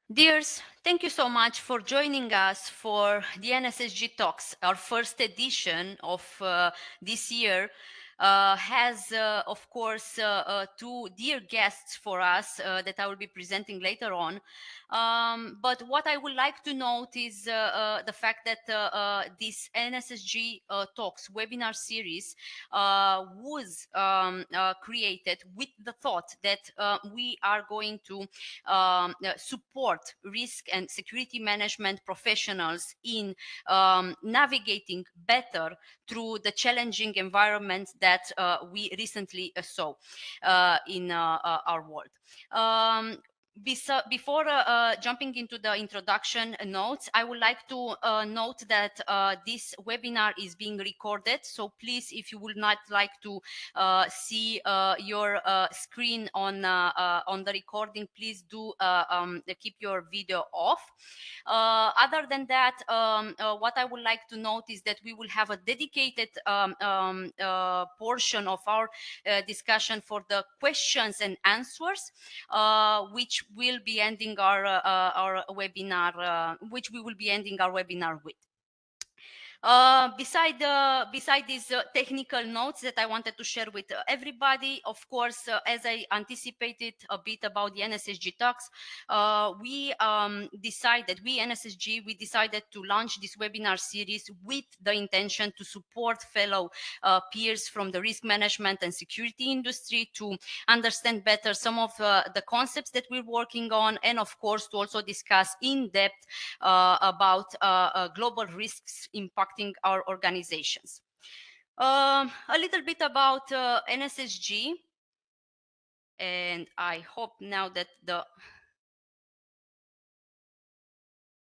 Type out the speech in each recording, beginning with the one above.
Dears, thank you so much for joining us for the NSSG Talks. Our first edition of this year has, of course, two dear guests for us that I will be presenting later on. But what I would like to note is the fact that this NSSG Talks webinar series was created with the thought that we are going to support risk and security management professionals in navigating better through the challenging environment that we recently saw in our world. Before jumping into the introduction notes, I would like to note that this webinar is being recorded. So please, if you would not like to see your screen on the recording, please do keep your video off. Other than that, what I would like to note is that we will have a dedicated portion of our discussion for the questions and answers, which will be ending our webinar, which we will be ending our webinar with. Beside these technical notes that I wanted to share with everybody, of course, as I anticipated a bit about the NSSG talks, we NSSG decided to launch this webinar series with the intention to support fellow peers from the risk management and security industry to understand better some of the concepts that we're working on, and of course to also discuss in depth about global risks impacting our organizations. A little bit about NSSG, and I hope now that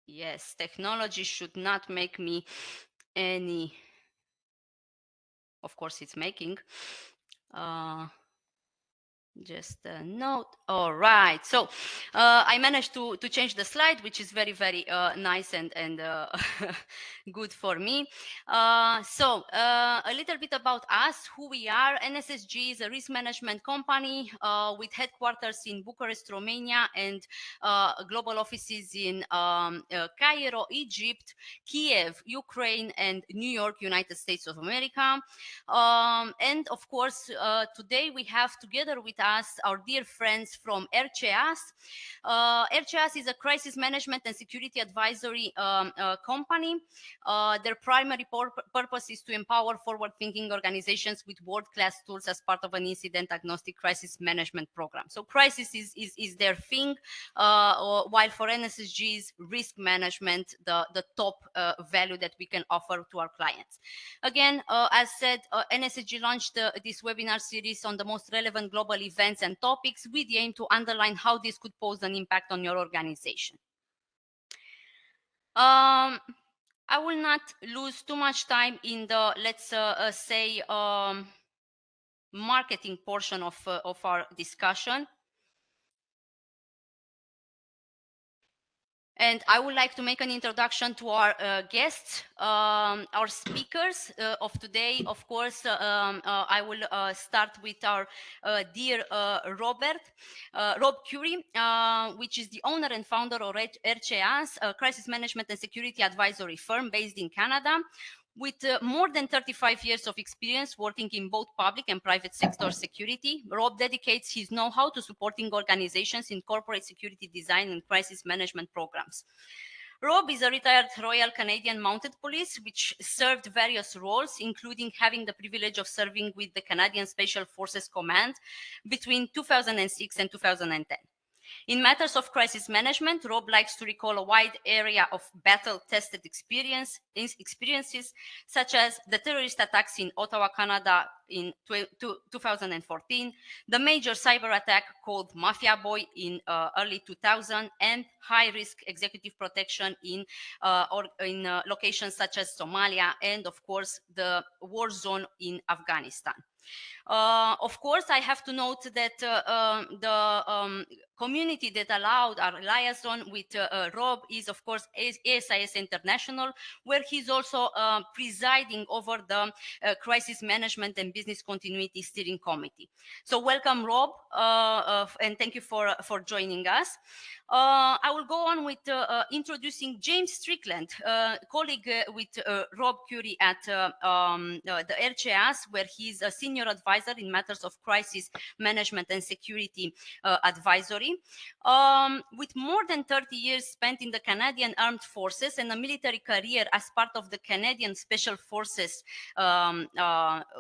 yes, technology should not make me any, of course it's making, just a note. All right, so I managed to change the slide, which is very nice and good for me. So a little bit about us, who we are. NSSG is a risk management company with headquarters in Bucharest, Romania, and global offices in Cairo, Egypt, Kiev, Ukraine, and New York, United States of America. And of course, today we have together with us our dear friends from RCAS. RCAS is a crisis management and security advisory company. Their primary purpose is to empower forward-thinking organizations with world-class tools as part of an incident-agnostic crisis management program. So crisis is their thing, while for NSSG's risk management, the top value that we can offer to our clients. Again, as said, NSSG launched this webinar series on the most relevant global events and topics with the aim to underline how this could pose an impact on your organization. I will not lose too much time in the, let's say, marketing portion of our discussion. And I would like to make an introduction to our guests, our speakers of today. Of course, I will start with our dear Rob Currie, which is the owner and founder of RCAS, a crisis management and security advisory firm based in Canada. With more than 35 years of experience working in both public and private sector security, Rob dedicates his know-how to supporting organizations in corporate security design and crisis management programs. Rob is a retired Royal Canadian Mounted Police, which served various roles, including having the privilege of serving with the Canadian Special Forces Command between 2006 and 2010. In matters of crisis management, Rob likes to recall a wide area of battle-tested experiences, such as the terrorist attacks in Ottawa, Canada in 2014, the major cyber attack called Mafia Boy in early 2000, and high-risk executive protection in locations such as Somalia, and of course, the war zone in Afghanistan. Of course, I have to note that the community that allowed our liaison with Rob is, of course, ASIS International, where he's also presiding over the Crisis Management and Business Continuity Steering Committee. So welcome, Rob, and thank you for joining us. I will go on with introducing James Strickland, colleague with Rob Currie at the RCAS, where he's a senior advisor in matters of crisis management and security advisory. With more than 30 years spent in the Canadian Armed Forces and a military career as part of the Canadian Special Forces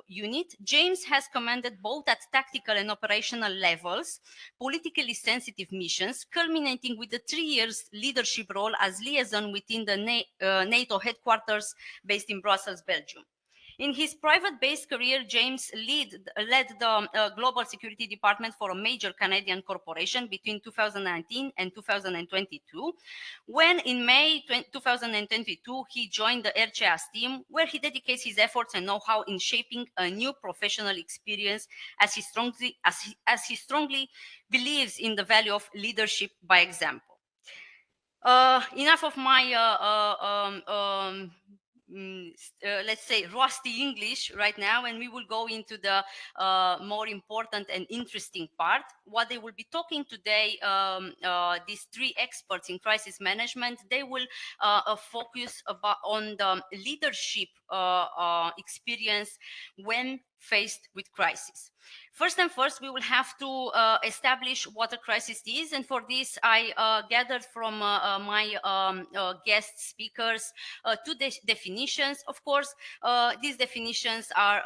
unit, James has commanded both at tactical and operational levels politically sensitive missions, culminating with the 3 years leadership role as liaison within the NATO headquarters based in Brussels, Belgium. In his private-based career, James led the Global Security Department for a major Canadian corporation between 2019 and 2022, when in May 2022, he joined the RCAS team, where he dedicates his efforts and know-how in shaping a new professional experience as he strongly believes in the value of leadership by example. Enough of my let's say rusty English right now, and we will go into the more important and interesting part. What they will be talking today, these three experts in crisis management, they will focus on the leadership experience when faced with crisis. First and first, we will have to establish what a crisis is, and for this I gathered from my guest speakers two definitions. Of course, these definitions are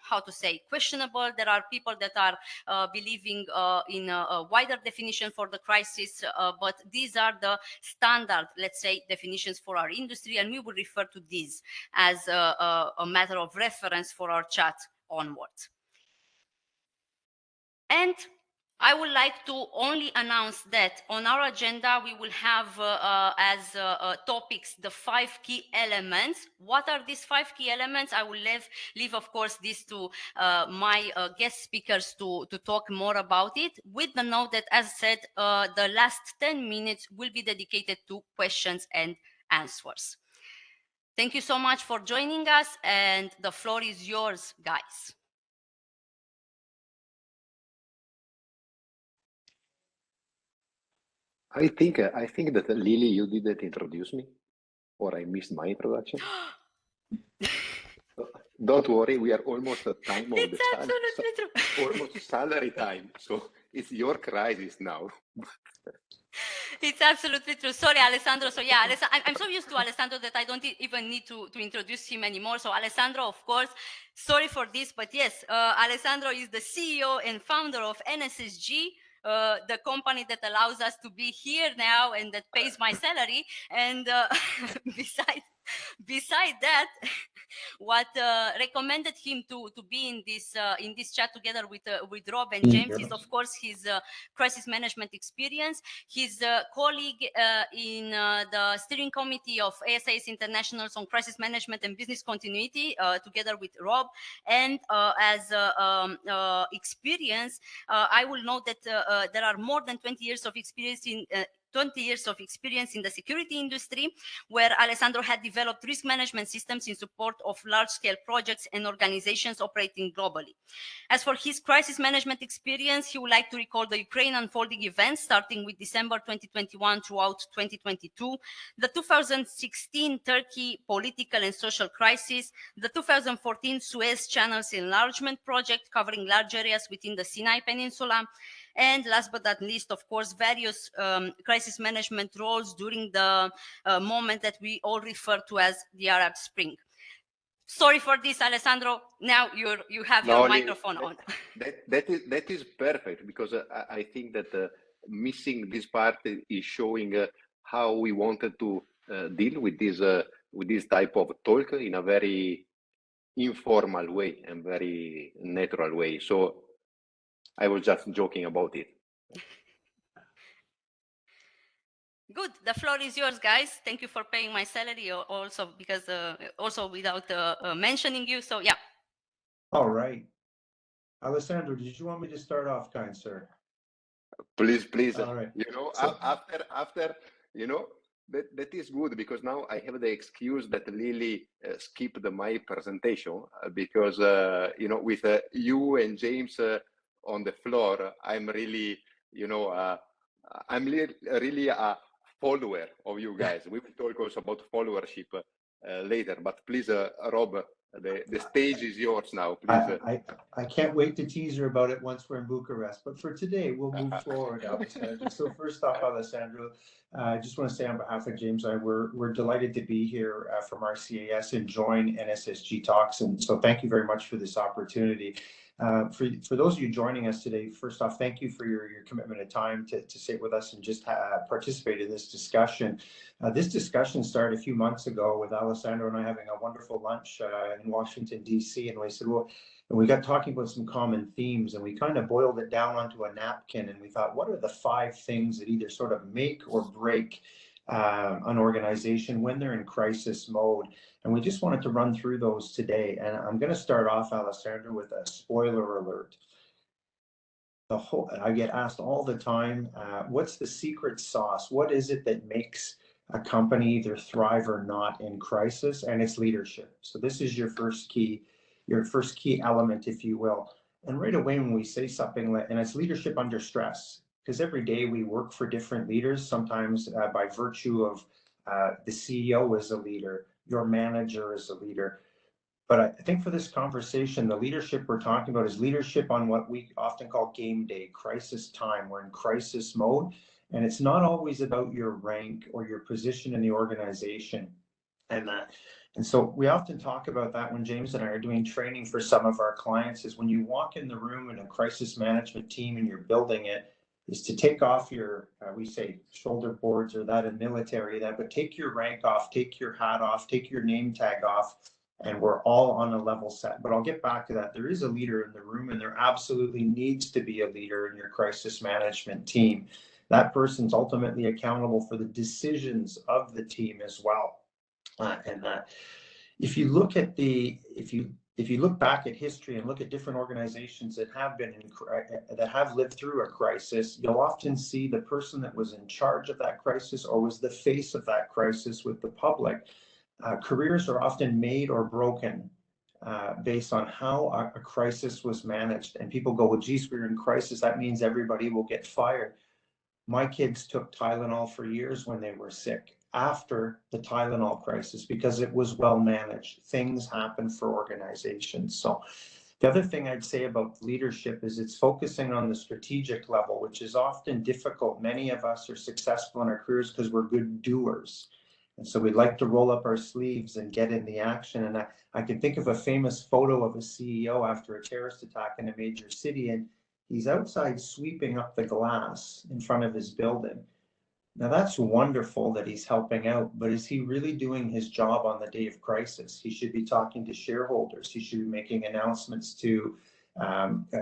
how to say, questionable. There are people that are believing in a wider definition for the crisis, but these are the standard, let's say, definitions for our industry, and we will refer to these as a matter of reference for our chat onwards. And I would like to only announce that on our agenda, we will have as topics the 5 key elements. What are these 5 key elements? I will leave of course, this to my guest speakers to talk more about it, with the note that, as said, the last 10 minutes will be dedicated to questions and answers. Thank you so much for joining us, and the floor is yours, guys. I think that Lily, you didn't introduce me, or I missed my introduction. Don't worry, we are almost at time of the salary, almost salary time. So it's your crisis now. It's absolutely true. Sorry, Alessandro. So yeah, I'm so used to Alessandro that I don't even need to introduce him anymore. So Alessandro, of course, sorry for this, but yes, Alessandro is the CEO and founder of NSSG, the company that allows us to be here now and that pays my salary. And beside that, what recommended him to be in this chat together with Rob and James is, of course, his crisis management experience, his colleague in the steering committee of ASIS International on crisis management and business continuity, together with Rob, and as experience, I will note that there are more than 20 years of experience in 20 years of experience in the security industry, where Alessandro had developed risk management systems in support of large-scale projects and organizations operating globally. As for his crisis management experience, he would like to recall the Ukraine unfolding events starting with December 2021 throughout 2022, the 2016 Turkey political and social crisis, the 2014 Suez Channels enlargement project covering large areas within the Sinai Peninsula, and last but not least, of course, various crisis management roles during the moment that we all refer to as the Arab Spring. Sorry for this, Alessandro. Now you have your microphone on. That is perfect, because I think that missing this part is showing how we wanted to deal with this type of talk in a very informal way and very natural way. So I was just joking about it. Good. The floor is yours, guys. Thank you for paying my salary, also because also without mentioning you. So yeah. All right. Alessandro, did you want me to start off, kind sir? Please, All right. after, that is good, because now I have the excuse that Lily skipped my presentation because, with you and James on the floor, I'm really, really a follower of you guys. We will talk also about followership later, but please, Rob, the stage is yours now, please. I can't wait to tease her about it once we're in Bucharest. But for today, we'll move forward, Alessandro. So first off, Alessandro, I just want to say on behalf of James and I, we're delighted to be here from RCAS and join NSSG Talks. And so thank you very much for this opportunity. For those of you joining us today, first off, thank you for your commitment and time to sit with us and just participate in this discussion. This discussion started a few months ago with Alessandro and I having a wonderful lunch in Washington, D.C. And we said, well, and we got talking about some common themes, and we kind of boiled it down onto a napkin, and we thought, what are the 5 things that either sort of make or break an organization when they're in crisis mode? And we just wanted to run through those today. And I'm going to start off, Alessandro, with a spoiler alert. I get asked all the time, what's the secret sauce? What is it that makes a company either thrive or not in crisis? And it's leadership. So this is your first key element, if you will. And right away when we say something like, and it's leadership under stress, because every day we work for different leaders, sometimes by virtue of the CEO is a leader, your manager is a leader. But I think for this conversation, the leadership we're talking about is leadership on what we often call game day, crisis time. We're in crisis mode, and it's not always about your rank or your position in the organization. And so we often talk about that when James and I are doing training for some of our clients, is when you walk in the room in a crisis management team and you're building it, is to take off your, we say shoulder boards or that in military, but take your rank off, take your hat off, take your name tag off, and we're all on a level set. But I'll get back to that. There is a leader in the room, and there absolutely needs to be a leader in your crisis management team. That person's ultimately accountable for the decisions of the team as well. If you look back at history and look at different organizations that have lived through a crisis, you'll often see the person that was in charge of that crisis or was the face of that crisis with the public. Careers are often made or broken based on how a crisis was managed. And people go, well, geez, we're in crisis. That means everybody will get fired. My kids took Tylenol for years when they were sick after the Tylenol crisis because it was well managed. Things happen for organizations. So the other thing I'd say about leadership is it's focusing on the strategic level, which is often difficult. Many of us are successful in our careers because we're good doers. And so we'd like to roll up our sleeves and get in the action. And I can think of a famous photo of a CEO after a terrorist attack in a major city, and he's outside sweeping up the glass in front of his building. Now that's wonderful that he's helping out, but is he really doing his job on the day of crisis? He should be talking to shareholders. He should be making announcements to the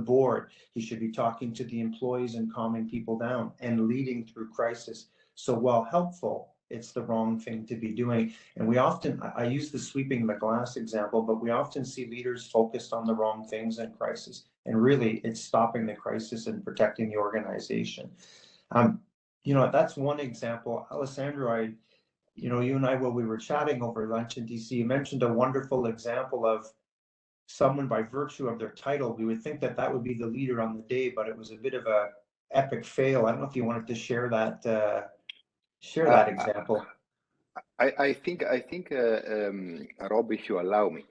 board. He should be talking to the employees and calming people down and leading through crisis. So while helpful, it's the wrong thing to be doing. And I use the sweeping the glass example, but we often see leaders focused on the wrong things in crisis. And really, it's stopping the crisis and protecting the organization. That's one example. Alessandro, you and I, while we were chatting over lunch in DC, you mentioned a wonderful example of someone by virtue of their title. We would think that would be the leader on the day, but it was a bit of a epic fail. I don't know if you wanted to share that example. I think, Rob, if you allow me,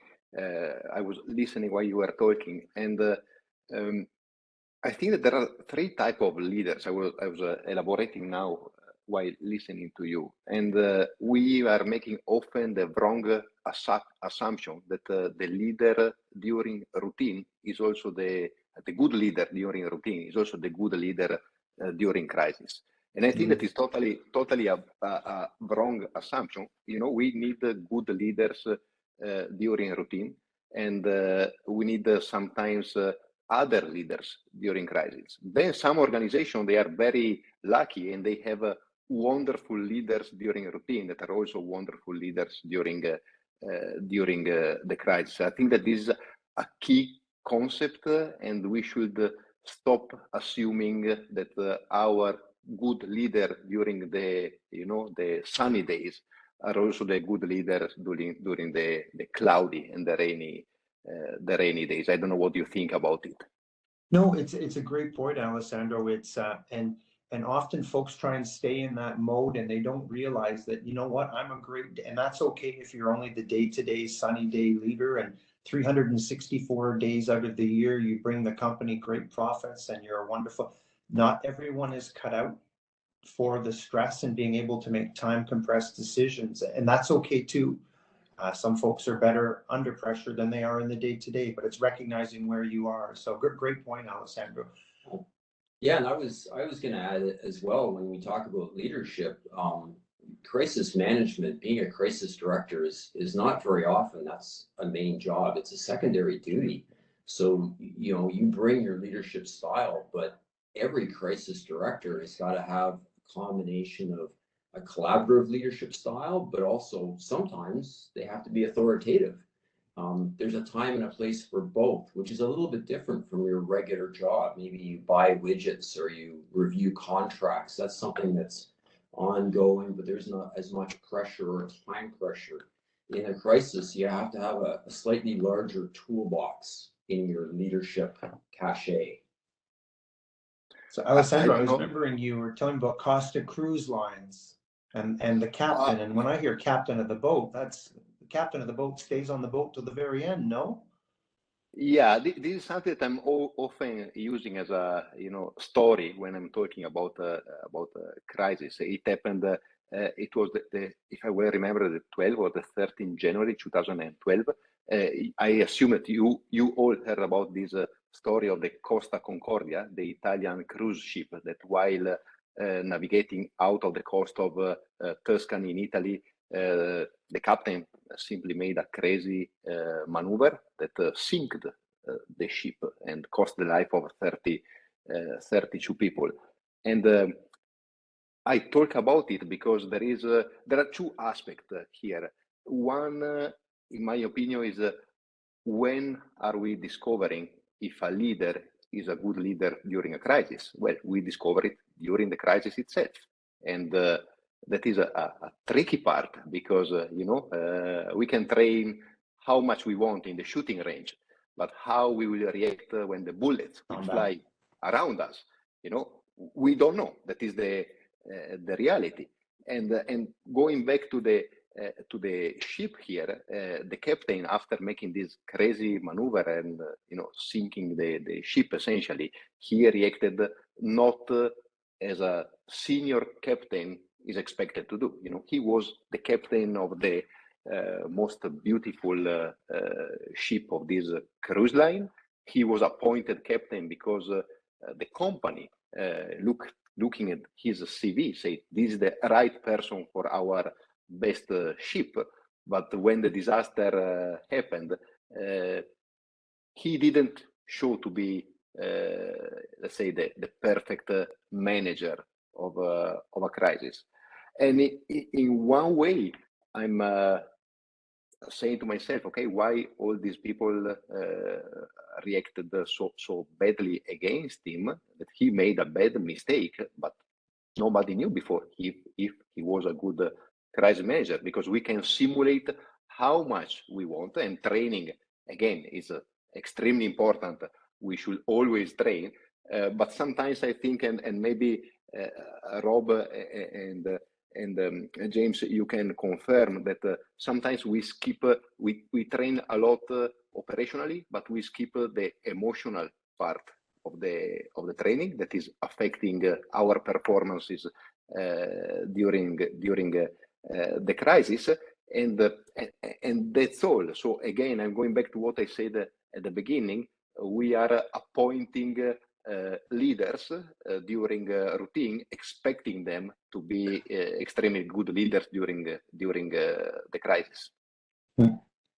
I was listening while you were talking, and I think that there are 3 types of leaders. I was elaborating now while listening to you, and we are making often the wrong assumption that the leader during routine is also the good leader during routine is also the good leader during crisis. And I think that is totally a wrong assumption. We need good leaders during routine, and we need sometimes other leaders during crisis. Then some organizations, they are very lucky and they have wonderful leaders during routine that are also wonderful leaders during the crisis. I think that this is a key concept, and we should stop assuming that our good leader during the the sunny days are also the good leaders during the cloudy and the rainy days. I don't know what you think about it. No, it's a great point, Alessandro. It's and often folks try and stay in that mode and they don't realize that, you know what, and that's okay if you're only the day-to-day sunny day leader, and 364 days out of the year you bring the company great profits and you're a wonderful. Not everyone is cut out for the stress and being able to make time compressed decisions, and that's okay too. Some folks are better under pressure than they are in the day-to-day, but it's recognizing where you are. So great point, Alessandro. Yeah, and I was going to add it as well. When we talk about leadership, crisis management, being a crisis director is not very often that's a main job. It's a secondary duty. So you bring your leadership style, but every crisis director has got to have a combination of a collaborative leadership style, but also sometimes they have to be authoritative. There's a time and a place for both, which is a little bit different from your regular job. Maybe you buy widgets or you review contracts. That's something that's ongoing, but there's not as much pressure or time pressure. In a crisis, you have to have a slightly larger toolbox in your leadership cachet. So Alessandro, I was remembering you were telling about Costa Cruise Lines and the captain. And when I hear captain of the boat, that's the captain of the boat stays on the boat till the very end, no? Yeah, this is something that I'm often using as a story when I'm talking about crisis. It happened. It was if I well remember, the 12th or the 13th January 2012. I assume that you all heard about this story of the Costa Concordia, the Italian cruise ship that while navigating out of the coast of Tuscany in Italy, the captain simply made a crazy maneuver that sank the ship and cost the life of 32 people. And I talk about it because there are two aspects here. One, in my opinion, is when are we discovering if a leader is a good leader during a crisis? Well, we discover it during the crisis itself. And that is a tricky part because, we can train how much we want in the shooting range, but how we will react when the bullets will fly around us, we don't know. That is the reality. And going back to the ship here, the captain, after making this crazy maneuver and sinking the ship, essentially, he reacted not as a senior captain is expected to do. He was the captain of the most beautiful ship of this cruise line. He was appointed captain because the company looking at his CV said this is the right person for our best ship. But when the disaster happened, he didn't show to be let's say the perfect manager of a crisis. And in one way, I'm saying to myself, okay, why all these people reacted so badly against him, that he made a bad mistake, but nobody knew before if he was a good crisis manager, because we can simulate how much we want, and training again is extremely important. We should always train, but sometimes I think, and maybe Rob and James, you can confirm that sometimes we skip, we train a lot operationally, but we skip the emotional part of the training that is affecting our performances during the crisis, and that's all. So again, I'm going back to what I said at the beginning. We are appointing leaders during routine, expecting them to be extremely good leaders during the crisis.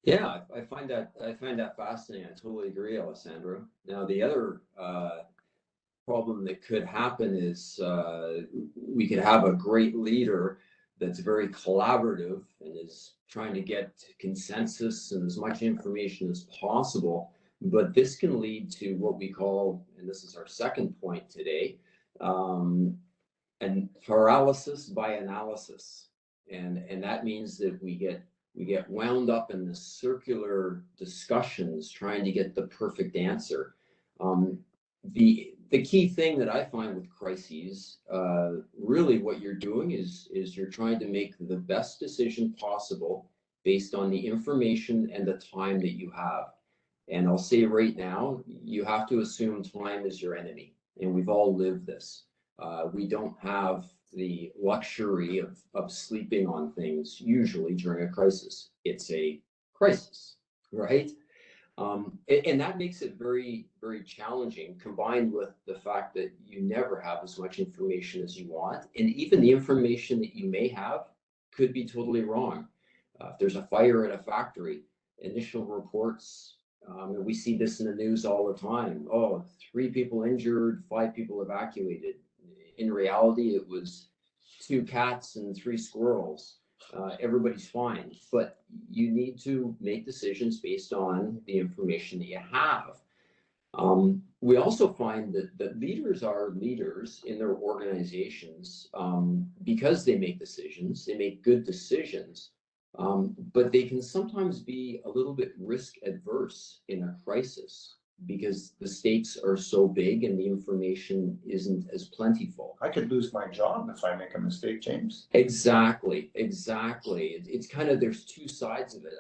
Yeah, I find that fascinating. I totally agree, Alessandro. Now, the other problem that could happen is we could have a great leader that's very collaborative and is trying to get consensus and as much information as possible, But this can lead to what we call, and this is our second point today, and paralysis by analysis. And that means that we get wound up in the circular discussions trying to get the perfect answer. The key thing that I find with crises, really what you're doing is you're trying to make the best decision possible based on the information and the time that you have. And I'll say right now, you have to assume time is your enemy. And we've all lived this. We don't have the luxury of sleeping on things usually during a crisis. It's a crisis, right? And that makes it very, very challenging, combined with the fact that you never have as much information as you want. And even the information that you may have could be totally wrong. If there's a fire at a factory, initial reports, and we see this in the news all the time. Oh, 3 people injured, 5 people evacuated. In reality, it was 2 cats and 3 squirrels. Everybody's fine, but you need to make decisions based on the information that you have. We also find that leaders are leaders in their organizations because they make decisions, they make good decisions, but they can sometimes be a little bit risk adverse in a crisis because the stakes are so big and the information isn't as plentiful. I could lose my job if I make a mistake, James. Exactly. It's kind of, there's 2 sides of it.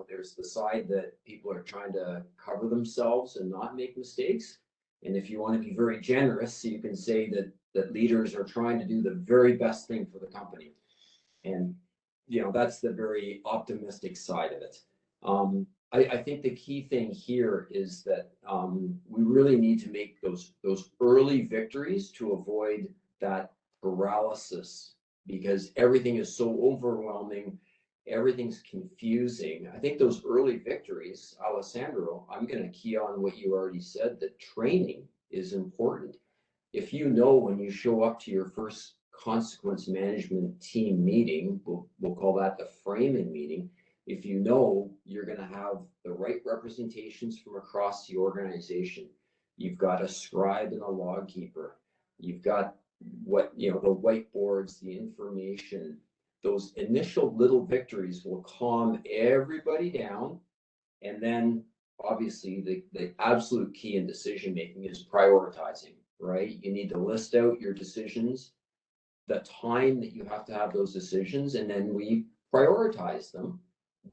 There's the side that people are trying to cover themselves and not make mistakes. And if you want to be very generous, you can say that leaders are trying to do the very best thing for the company. And, that's the very optimistic side of it. I think the key thing here is that we really need to make those early victories to avoid that paralysis, because everything is so overwhelming, everything's confusing. I think those early victories, Alessandro, I'm going to key on what you already said, that training is important. If you know when you show up to your first consequence management team meeting, we'll call that the framing meeting, if you know you're going to have the right representations from across the organization, you've got a scribe and a log keeper, you've got the whiteboards, the information, those initial little victories will calm everybody down. And then obviously the absolute key in decision making is prioritizing, right? You need to list out your decisions, the time that you have to have those decisions, and then we prioritize them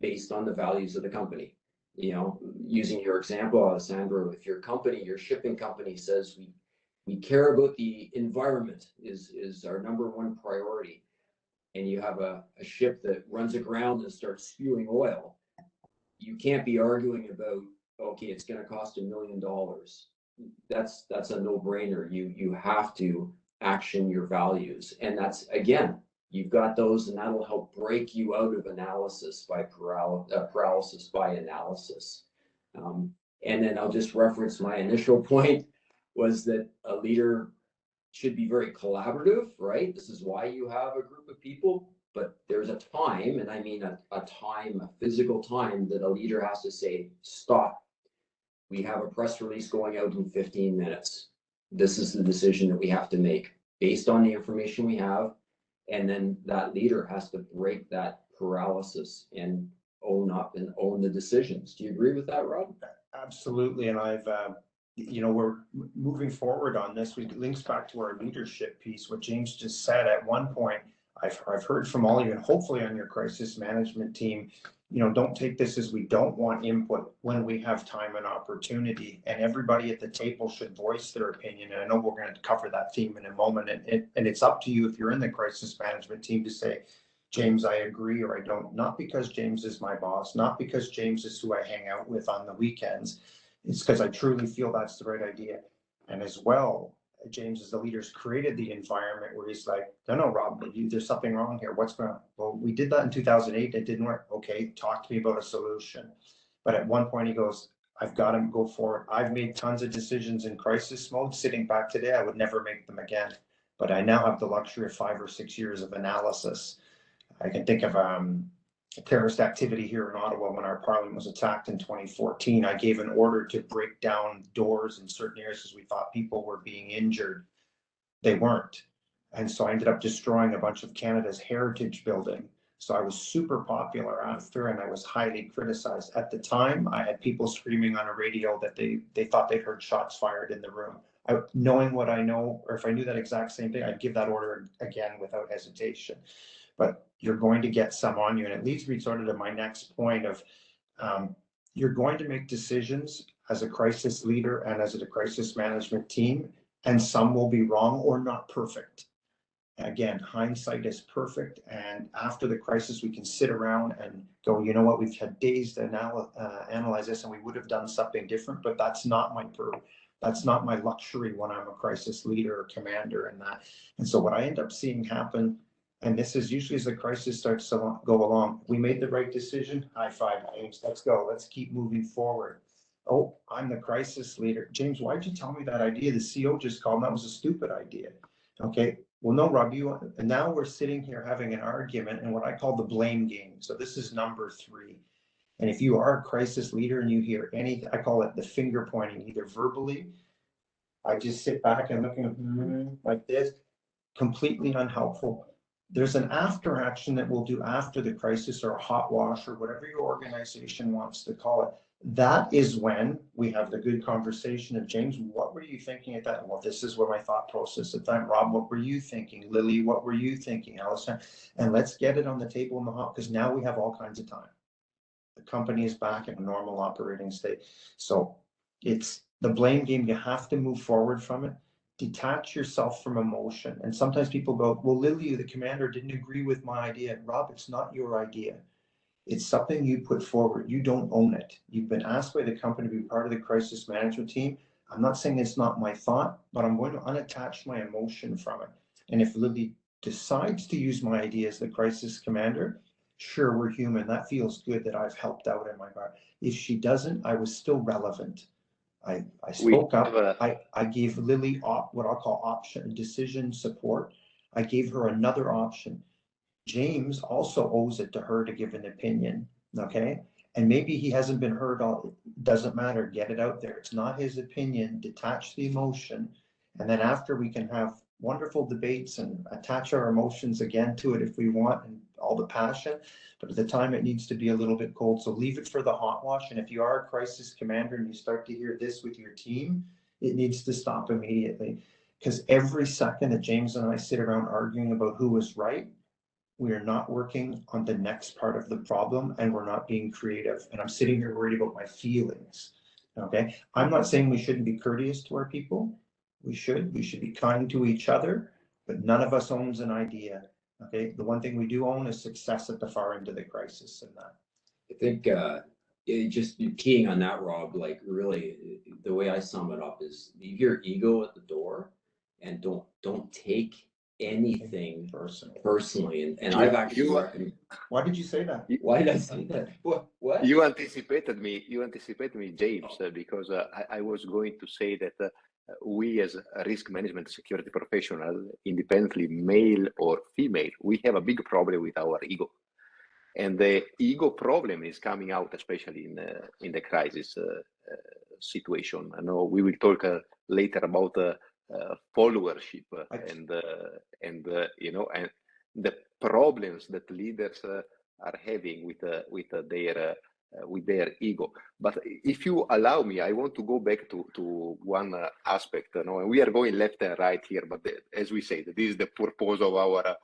based on the values of the company. Using your example, Alessandro, if your shipping company says we care about the environment is our number 1 priority, and you have a ship that runs aground and starts spewing oil, you can't be arguing about, okay, it's going to cost $1 million. That's a no-brainer. You have to action your values, and that's, again, you've got those, and that'll help break you out of analysis by paralysis by analysis. And then I'll just reference my initial point was that a leader should be very collaborative, right? This is why you have a group of people, but there's a time, and I mean a physical time, that a leader has to say, stop. We have a press release going out in 15 minutes. This is the decision that we have to make based on the information we have. And then that leader has to break that paralysis and own up and own the decisions. Do you agree with that, Rob? Absolutely. And I've, we're moving forward on this. We links back to our leadership piece. What James just said, at one point, I've heard from all of you, and hopefully on your crisis management team, don't take this as we don't want input when we have time and opportunity, and everybody at the table should voice their opinion. And I know we're going to cover that theme in a moment, and it's up to you if you're in the crisis management team to say, James, I agree, or I don't, not because James is my boss, not because James is who I hang out with on the weekends. It's because I truly feel that's the right idea. And as well, James, as the leader's created the environment where he's like, no, Rob, there's something wrong here. What's going on? Well, we did that in 2008. It didn't work. Okay, talk to me about a solution. But at one point he goes, I've got to go forward. I've made tons of decisions in crisis mode. Sitting back today, I would never make them again. But I now have the luxury of 5 or 6 years of analysis. I can think of terrorist activity here in Ottawa when our parliament was attacked in 2014. I gave an order to break down doors in certain areas because we thought people were being injured. They weren't. And so I ended up destroying a bunch of Canada's heritage building. So I was super popular after, and I was highly criticized. At the time, I had people screaming on a radio that they thought they'd heard shots fired in the room. Knowing what I know, or if I knew that exact same thing, I'd give that order again without hesitation. But you're going to get some on you. And it leads me sort of to my next point of you're going to make decisions as a crisis leader and as a crisis management team, and some will be wrong or not perfect. Again, hindsight is perfect. And after the crisis, we can sit around and go, you know what, we've had days to analyze this and we would have done something different, but that's not my luxury when I'm a crisis leader or commander and that. And so what I end up seeing happen, and this is usually as the crisis starts to go along, we made the right decision. High five, James. Let's go. Let's keep moving forward. Oh, I'm the crisis leader. James, why'd you tell me that idea? The CEO just called, and that was a stupid idea. Okay. Well, no, Rob, and now we're sitting here having an argument and what I call the blame game. So this is number 3. And if you are a crisis leader and you hear anything, I call it the finger pointing, either verbally, I just sit back and looking like this, completely unhelpful. There's an after action that we'll do after the crisis, or a hot wash, or whatever your organization wants to call it. That is when we have the good conversation of, James, what were you thinking at that? Well, this is where my thought process at that. Rob, what were you thinking? Lily, what were you thinking? Alison, and let's get it on the table in the hot, because now we have all kinds of time. The company is back in a normal operating state. So it's the blame game. You have to move forward from it. Detach yourself from emotion. And sometimes people go, well, Lily, the commander, didn't agree with my idea. Rob, it's not your idea. It's something you put forward. You don't own it. You've been asked by the company to be part of the crisis management team. I'm not saying it's not my thought, but I'm going to unattach my emotion from it. And if Lily decides to use my idea as the crisis commander, sure, we're human. That feels good that I've helped out in my part. If she doesn't, I was still relevant. I spoke up. I gave Lily what I'll call option decision support. I gave her another option. James also owes it to her to give an opinion, okay? And maybe he hasn't been heard, doesn't matter, get it out there. It's not his opinion, detach the emotion, and then after we can have wonderful debates and attach our emotions again to it if we want, and all the passion, but at the time it needs to be a little bit cold. So leave it for the hot wash, and if you are a crisis commander and you start to hear this with your team, it needs to stop immediately. Because every second that James and I sit around arguing about who was right, we are not working on the next part of the problem, and we're not being creative. And I'm sitting here worried about my feelings. Okay. I'm not saying we shouldn't be courteous to our people. We should be kind to each other, but none of us owns an idea. Okay. The one thing we do own is success at the far end of the crisis. And that. I think just keying on that, Rob, like really the way I sum it up is leave your ego at the door and don't take anything personally. And I've actually why did you say that? Why did I say that? What? You anticipated me, James, because I was going to say that we as a risk management security professional, independently male or female, we have a big problem with our ego. And the ego problem is coming out, especially in the crisis situation. I know we will talk later about followership and the problems that leaders are having with their ego. But if you allow me, I want to go back to one aspect. And we are going left and right here, but as we said, this is the purpose of our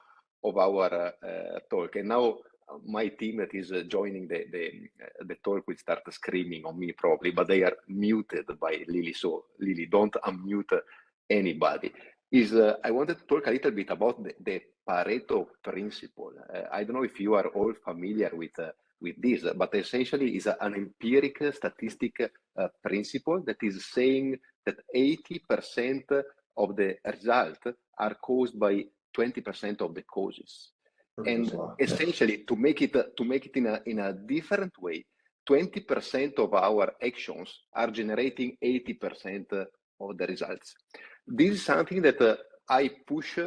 talk. And now my team that is joining the talk will start screaming on me probably, but they are muted by Lily. So Lily, don't unmute anybody. I wanted to talk a little bit about the Pareto principle. I don't know if you are all familiar with this, but essentially is an empirical statistic principle that is saying that 80% of the results are caused by 20% of the causes. And essentially, to make it in a different way, 20% of our actions are generating 80% of the results. This is something that I push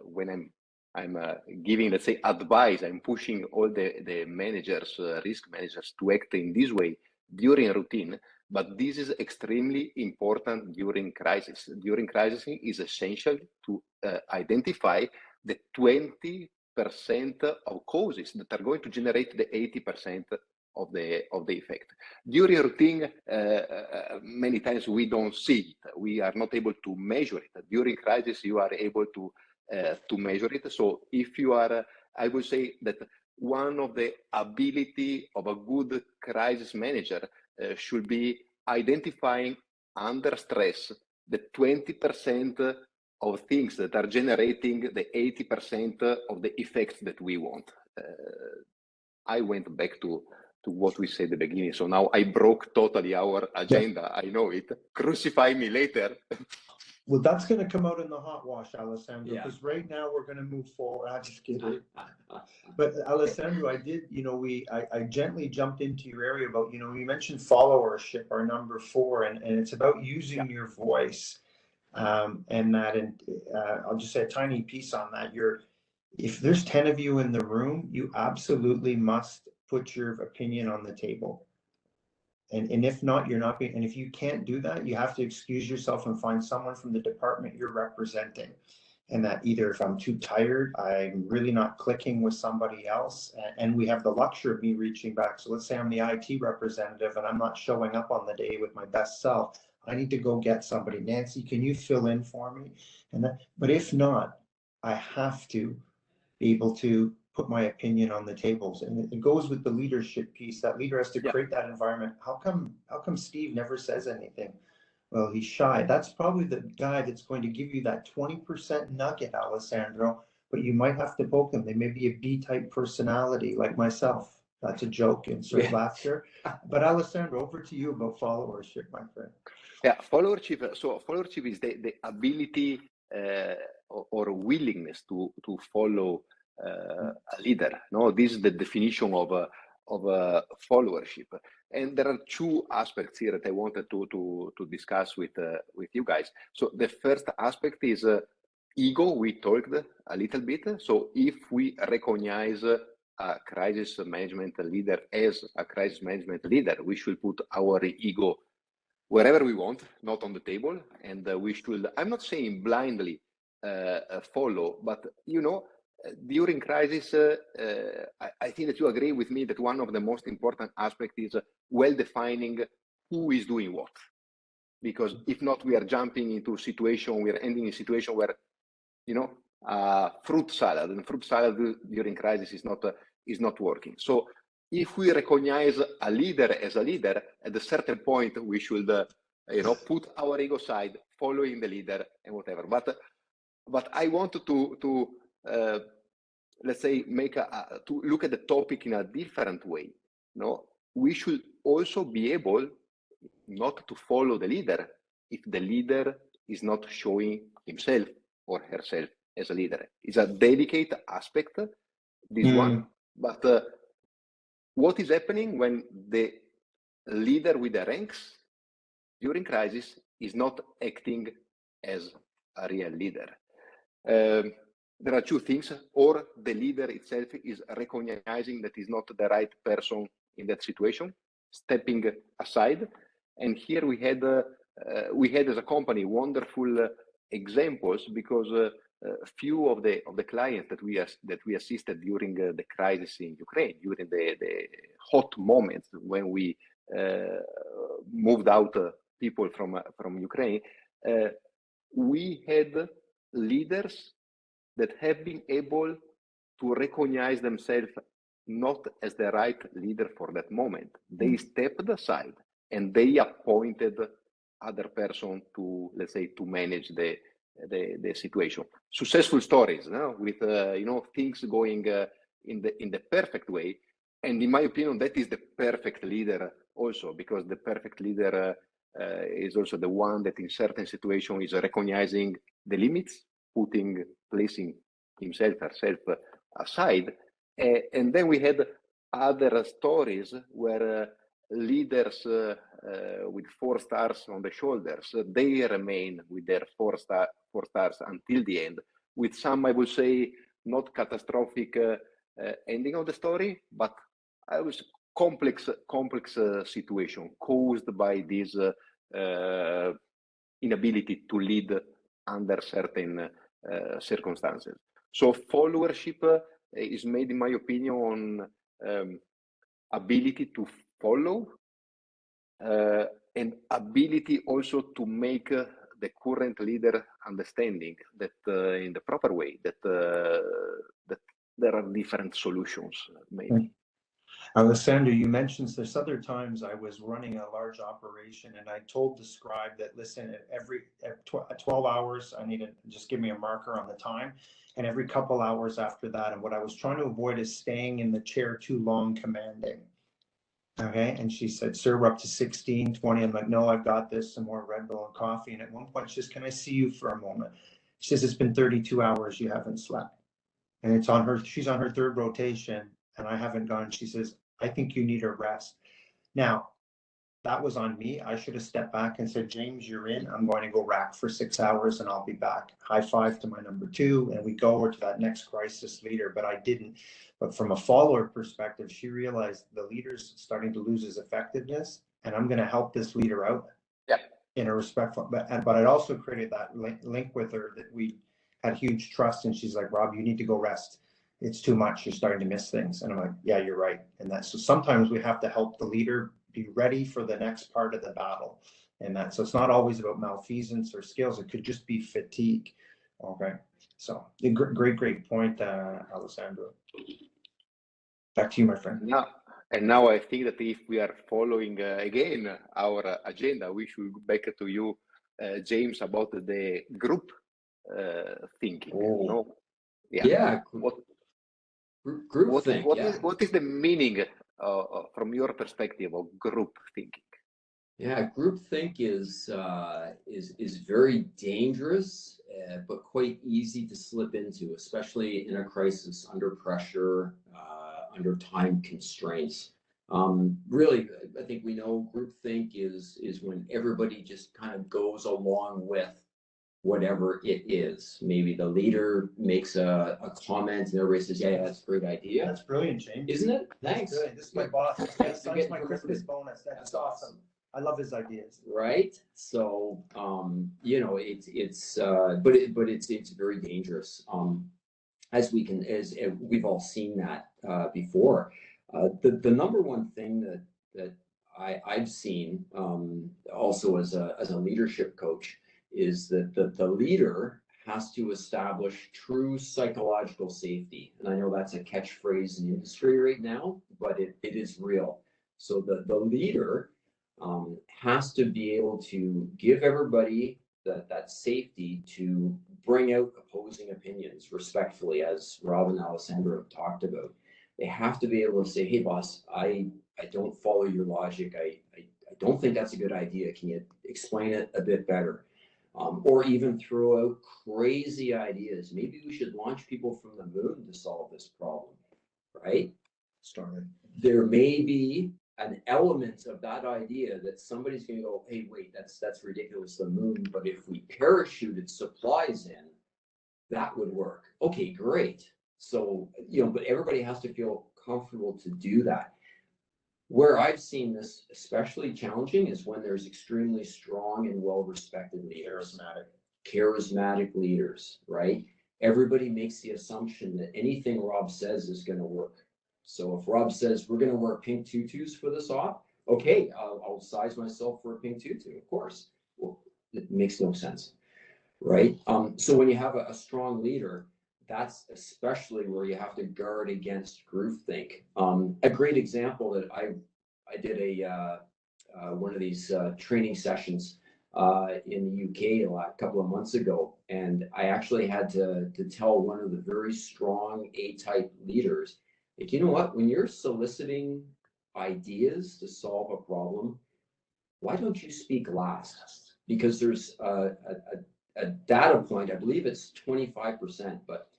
when I'm I'm giving, let's say, advice. I'm pushing all the managers, risk managers, to act in this way during routine. But this is extremely important during crisis. During crisis, it's essential to identify the 20% of causes that are going to generate the 80% of the effect. During routine, many times we don't see it. We are not able to measure it. During crisis, you are able to measure it. So if you are, I would say that one of the ability of a good crisis manager should be identifying under stress the 20% of things that are generating the 80% of the effects that we want. I went back to what we said at the beginning. So now I broke totally our agenda. Yeah. I know it. Crucify me later. Well, that's going to come out in the hot wash, Alessandro, because right now we're going to move forward. I'm just kidding. But Alessandro, I did, I gently jumped into your area about, you mentioned followership, our number 4, and it's about using your voice. And I'll just say a tiny piece on that. If there's 10 of you in the room, you absolutely must put your opinion on the table. And if not, you're not being, and if you can't do that, you have to excuse yourself and find someone from the department you're representing. And that either if I'm too tired, I'm really not clicking with somebody else, and we have the luxury of me reaching back. So let's say I'm the IT representative and I'm not showing up on the day with my best self. I need to go get somebody. Nancy, can you fill in for me? But if not, I have to be able to put my opinion on the tables, and it goes with the leadership piece. That leader has to create that environment. How come Steve never says anything? Well, he's shy. That's probably the guy that's going to give you that 20% nugget, Alessandro, but you might have to poke him. They may be a B-type personality like myself. That's a joke, insert laughter. But Alessandro, over to you about followership, my friend. Yeah, followership. So followership is the ability or willingness to follow a leader. No, this is the definition of followership, and there are 2 aspects here that I wanted to discuss with you guys. So the first aspect is ego. We talked a little bit. So if we recognize a crisis management leader as a crisis management leader, we should put our ego wherever we want, not on the table, and we should. I'm not saying blindly follow, but during crisis, I think that you agree with me that one of the most important aspects is well-defining who is doing what. Because if not, we are jumping into a situation, we are ending in a situation where, fruit salad, and fruit salad during crisis is not working. So if we recognize a leader as a leader, at a certain point, we should, put our ego aside, following the leader and whatever. But I wanted to let's say, to look at the topic in a different way. We should also be able not to follow the leader if the leader is not showing himself or herself as a leader. It's a delicate aspect, this one. But what is happening when the leader with the ranks during crisis is not acting as a real leader? There are 2 things, or the leader itself is recognizing that he's not the right person in that situation, stepping aside. And here we had as a company wonderful examples, because a few of the clients that we assisted during the crisis in Ukraine, during the hot moments when we moved out people from Ukraine, we had leaders that have been able to recognize themselves not as the right leader for that moment. They stepped aside and they appointed other person to, let's say, to manage the situation. Successful stories, with things going in the perfect way. And in my opinion, that is the perfect leader also, because the perfect leader is also the one that in certain situations is recognizing the limits, placing himself, herself aside. And then we had other stories where leaders with 4 stars on the shoulders, they remain with their 4 stars until the end, with some, I would say, not catastrophic ending of the story, but I was complex situation caused by this inability to lead under certain circumstances. So followership is made, in my opinion, on ability to follow and ability also to make the current leader understanding that in the proper way that that there are different solutions maybe. Alessandro, you mentioned there's other times I was running a large operation and I told the scribe that, listen, at 12 hours, I need to just give me a marker on the time, and every couple hours after that. And what I was trying to avoid is staying in the chair too long commanding. Okay. And she said, sir, we're up to 16, 20. I'm like, no, I've got this, some more Red Bull and coffee. And at one point she says, can I see you for a moment? She says, it's been 32 hours. You haven't slept. And it's on her, she's on her third rotation and I haven't gone. She says, I think you need a rest. Now, that was on me. I should have stepped back and said, James, you're in. I'm going to go rack for 6 hours and I'll be back. High five to my number 2. And we go over to that next crisis leader, but I didn't. But from a follower perspective, she realized the leader's starting to lose his effectiveness and I'm going to help this leader out in a respectful, but it also created that link with her that we had huge trust. And she's like, Rob, you need to go rest. It's too much. You're starting to miss things. And I'm like, yeah, you're right. And that's, so sometimes we have to help the leader be ready for the next part of the battle. And that, so it's not always about malfeasance or skills. It could just be fatigue. Okay. So great point, Alessandro. Back to you, my friend. Now I think that if we are following again our agenda, we should go back to you, James, about the group thinking. Oh. No? Yeah. What is the meaning from your perspective of group thinking? Yeah, groupthink is very dangerous, but quite easy to slip into, especially in a crisis, under pressure, under time constraints. Really, I think we know groupthink is when everybody just kind of goes along with whatever it is. Maybe the leader makes a comment and everybody says, yeah, that's a great idea. That's brilliant, James. Isn't it? Thanks. This is my boss. That's my Christmas bonus. That's awesome. I love his ideas. Right. So, but it's very dangerous. As we've all seen that before. The number one thing that I've seen also as a leadership coach is that the leader has to establish true psychological safety. And I know that's a catchphrase in the industry right now, but it is real. So the leader has to be able to give everybody that safety to bring out opposing opinions respectfully, as Rob and Alessandro have talked about. They have to be able to say, hey, boss, I don't follow your logic. I don't think that's a good idea. Can you explain it a bit better? Or even throw out crazy ideas. Maybe we should launch people from the moon to solve this problem, right? There may be an element of that idea that somebody's going to go, hey, wait, that's ridiculous, the moon. But if we parachuted supplies in, that would work. Okay, great. So, but everybody has to feel comfortable to do that. Where I've seen this especially challenging is when there's extremely strong and well-respected leaders. Charismatic leaders, right? Everybody makes the assumption that anything Rob says is going to work. So if Rob says we're going to wear pink tutus for this op, okay, I'll size myself for a pink tutu, of course. Well, it makes no sense, right? So when you have a strong leader, that's especially where you have to guard against groupthink. A great example that I did one of these training sessions in the UK a couple of months ago, and I actually had to tell one of the very strong A-type leaders, like, you know what, when you're soliciting ideas to solve a problem, why don't you speak last? Because there's a data point, I believe it's 25%, but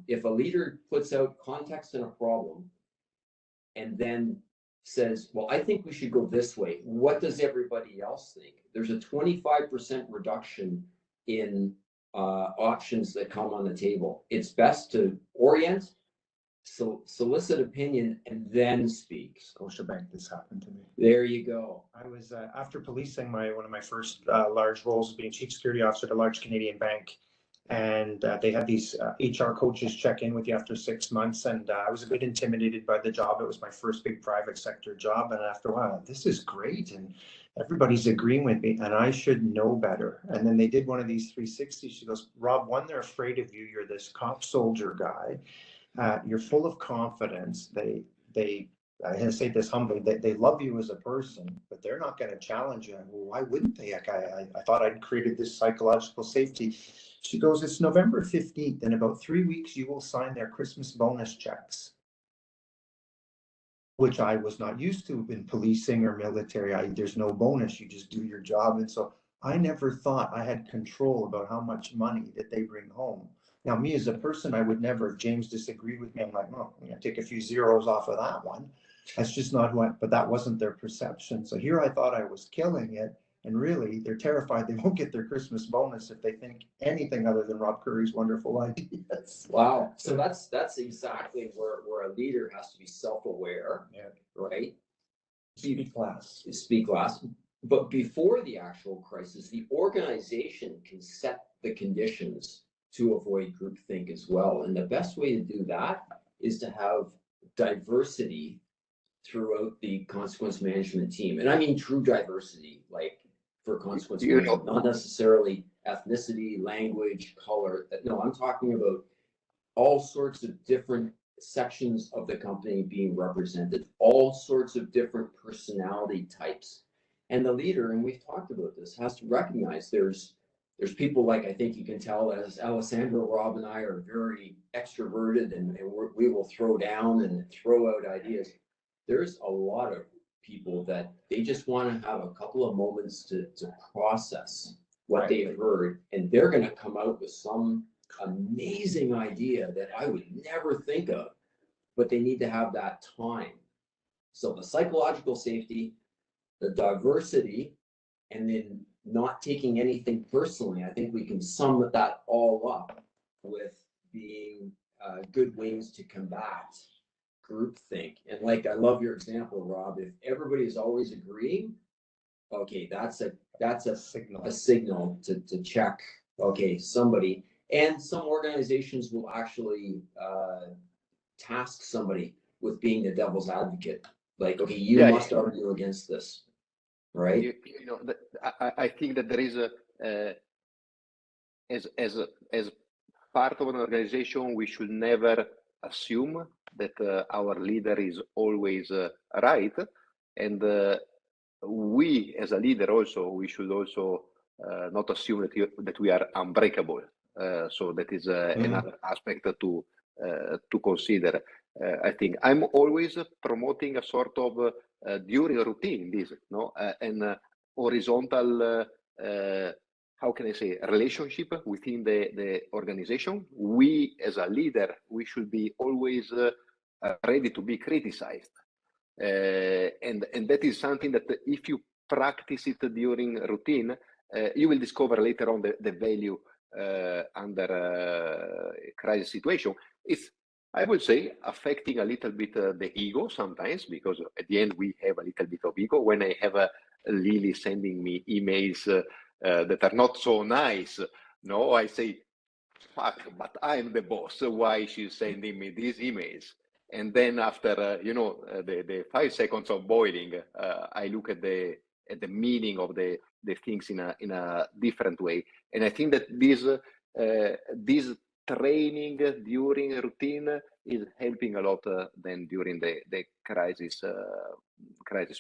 if a leader puts out context in a problem and then says, well, I think we should go this way, what does everybody else think? There's a 25% reduction in options that come on the table. It's best to orient, solicit opinion, and then speak. Scotiabank, this happened to me. There you go. I was after policing one of my first large roles, being chief security officer at a large Canadian bank, and they had these HR coaches check in with you after 6 months, and I was a bit intimidated by the job. It was my first big private sector job, and after a while, this is great, and everybody's agreeing with me, and I should know better. And then they did one of these 360s. She goes, Rob, one, they're afraid of you. You're this cop soldier guy. You're full of confidence. I say this humbly, they love you as a person, but they're not going to challenge you. Well, why wouldn't they? I thought I'd created this psychological safety. She goes, it's November 15th. In about 3 weeks, you will sign their Christmas bonus checks, which I was not used to in policing or military. There's no bonus. You just do your job. And so I never thought I had control about how much money that they bring home. Now, me as a person, I would never, if James disagreed with me, I'm like, oh, I'm going to take a few zeros off of that one. That's just not what, but that wasn't their perception. So here I thought I was killing it. And really, they're terrified they won't get their Christmas bonus if they think anything other than Rob Currie's wonderful ideas. Wow. So that's exactly where a leader has to be self-aware, Yeah. right? Speak less. Speak less. But before the actual crisis, the organization can set the conditions to avoid groupthink as well. And the best way to do that is to have diversity throughout the consequence management team. And I mean true diversity, like for consequence management, not necessarily ethnicity, language, color. No, I'm talking about all sorts of different sections of the company being represented, all sorts of different personality types. And the leader, and we've talked about this, has to recognize there's people, like I think you can tell, as Alessandro, Rob, and I are very extroverted, and we will throw down and throw out ideas. There's a lot of people that they just want to have a couple of moments to process what they've heard, and they're going to come out with some amazing idea that I would never think of, but they need to have that time. So the psychological safety, the diversity, and then not taking anything personally. I think we can sum that all up with being good ways to combat groupthink. And like, I love your example, Rob. If everybody is always agreeing, okay, that's a signal to check. Okay, somebody, and some organizations will actually task somebody with being the devil's advocate. Like, okay, you must argue against this, right? You know, I think that there is as part of an organization, we should never assume that our leader is always right, and we as a leader also, we should also not assume that we are unbreakable. So that is another aspect to consider. I think I'm always promoting a sort of during routine, this, no, an horizontal, how can I say, relationship within the organization. We as a leader, we should be always ready to be criticized. And that is something that if you practice it during routine, you will discover later on the value under a crisis situation. It's, I would say, affecting a little bit the ego sometimes, because at the end we have a little bit of ego. When I have Lily sending me emails that are not so nice, no, I say, fuck, but I'm the boss. Why she's sending me these emails? And then after, you know, the 5 seconds of boiling, I look at the meaning of the things in a different way. And I think that this training during routine is helping a lot then during the crisis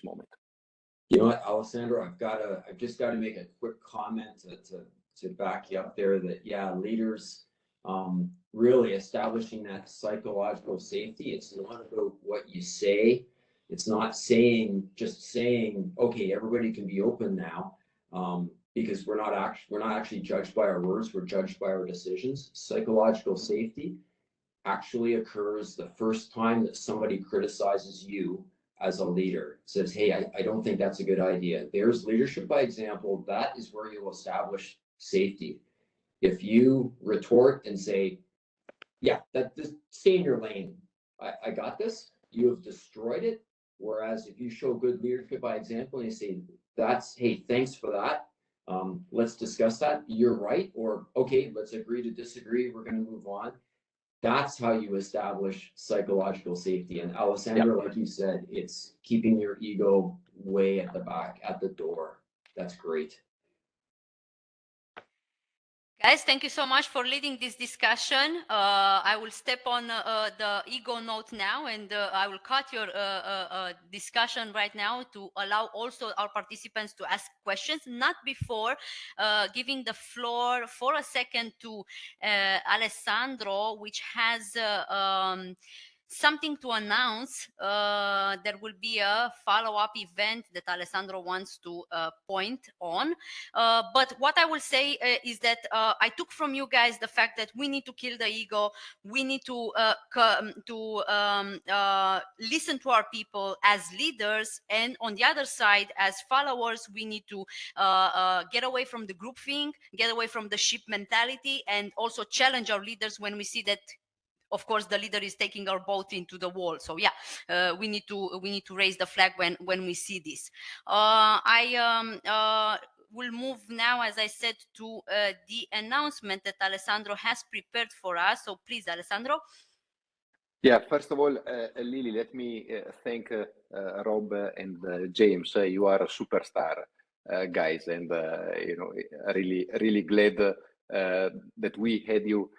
moment. You know what, Alessandro, I've just got to make a quick comment to back you up there that, yeah, leaders really establishing that psychological safety. It's not about what you say. It's not just saying, okay, everybody can be open now, because we're not actually judged by our words. We're judged by our decisions. Psychological safety actually occurs the first time that somebody criticizes you as a leader, says, hey, I don't think that's a good idea. There's leadership by example. That is where you'll establish safety. If you retort and say, yeah, just stay in your lane, I got this, you have destroyed it. Whereas if you show good leadership by example and you say, hey, thanks for that. Let's discuss that. You're right. Or, okay, let's agree to disagree. We're going to move on. That's how you establish psychological safety. And Alessandro, like you said, it's keeping your ego way at the back, at the door. That's great. Guys, thank you so much for leading this discussion. I will step on the ego note now, and I will cut your discussion right now to allow also our participants to ask questions, not before giving the floor for a second to Alessandro, which has something to announce. There will be a follow-up event that Alessandro wants to point on. But what I will say is that I took from you guys the fact that we need to kill the ego. We need to listen to our people as leaders, and on the other side, as followers, we need to get away from the groupthink, get away from the ship mentality, and also challenge our leaders when we see that, of course, the leader is taking our boat into the wall. So yeah, we need to raise the flag when we see this. I will move now, as I said, to the announcement that Alessandro has prepared for us. So please, Alessandro. Yeah, first of all, Lily, let me thank Rob and James. You are a superstar, guys, and really glad that we had you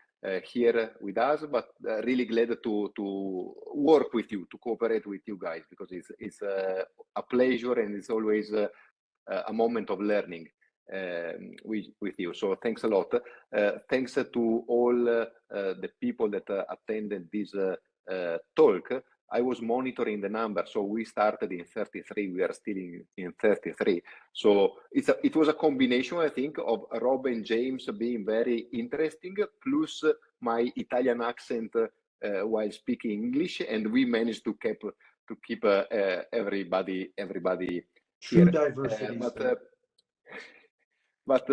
here with us, but really glad to work with you, to cooperate with you guys, because it's a pleasure and it's always a moment of learning with you. So thanks a lot. Thanks to all the people that attended this talk. I was monitoring the number, so we started in 33. We are still in 33. So it was a combination, I think, of Rob and James being very interesting, plus my Italian accent while speaking English, and we managed to keep everybody True here. diversity. But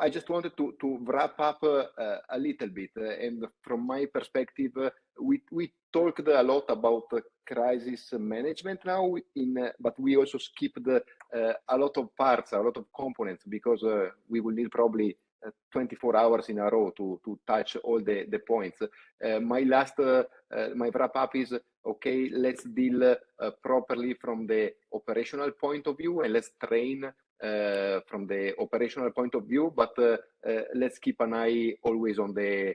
I just wanted to wrap up a little bit, and from my perspective, we talked a lot about crisis management now, but we also skipped a lot of parts, a lot of components, because we will need probably 24 hours in a row to touch all the points. My wrap up is, okay, let's deal properly from the operational point of view, and let's train from the operational point of view, but let's keep an eye always on the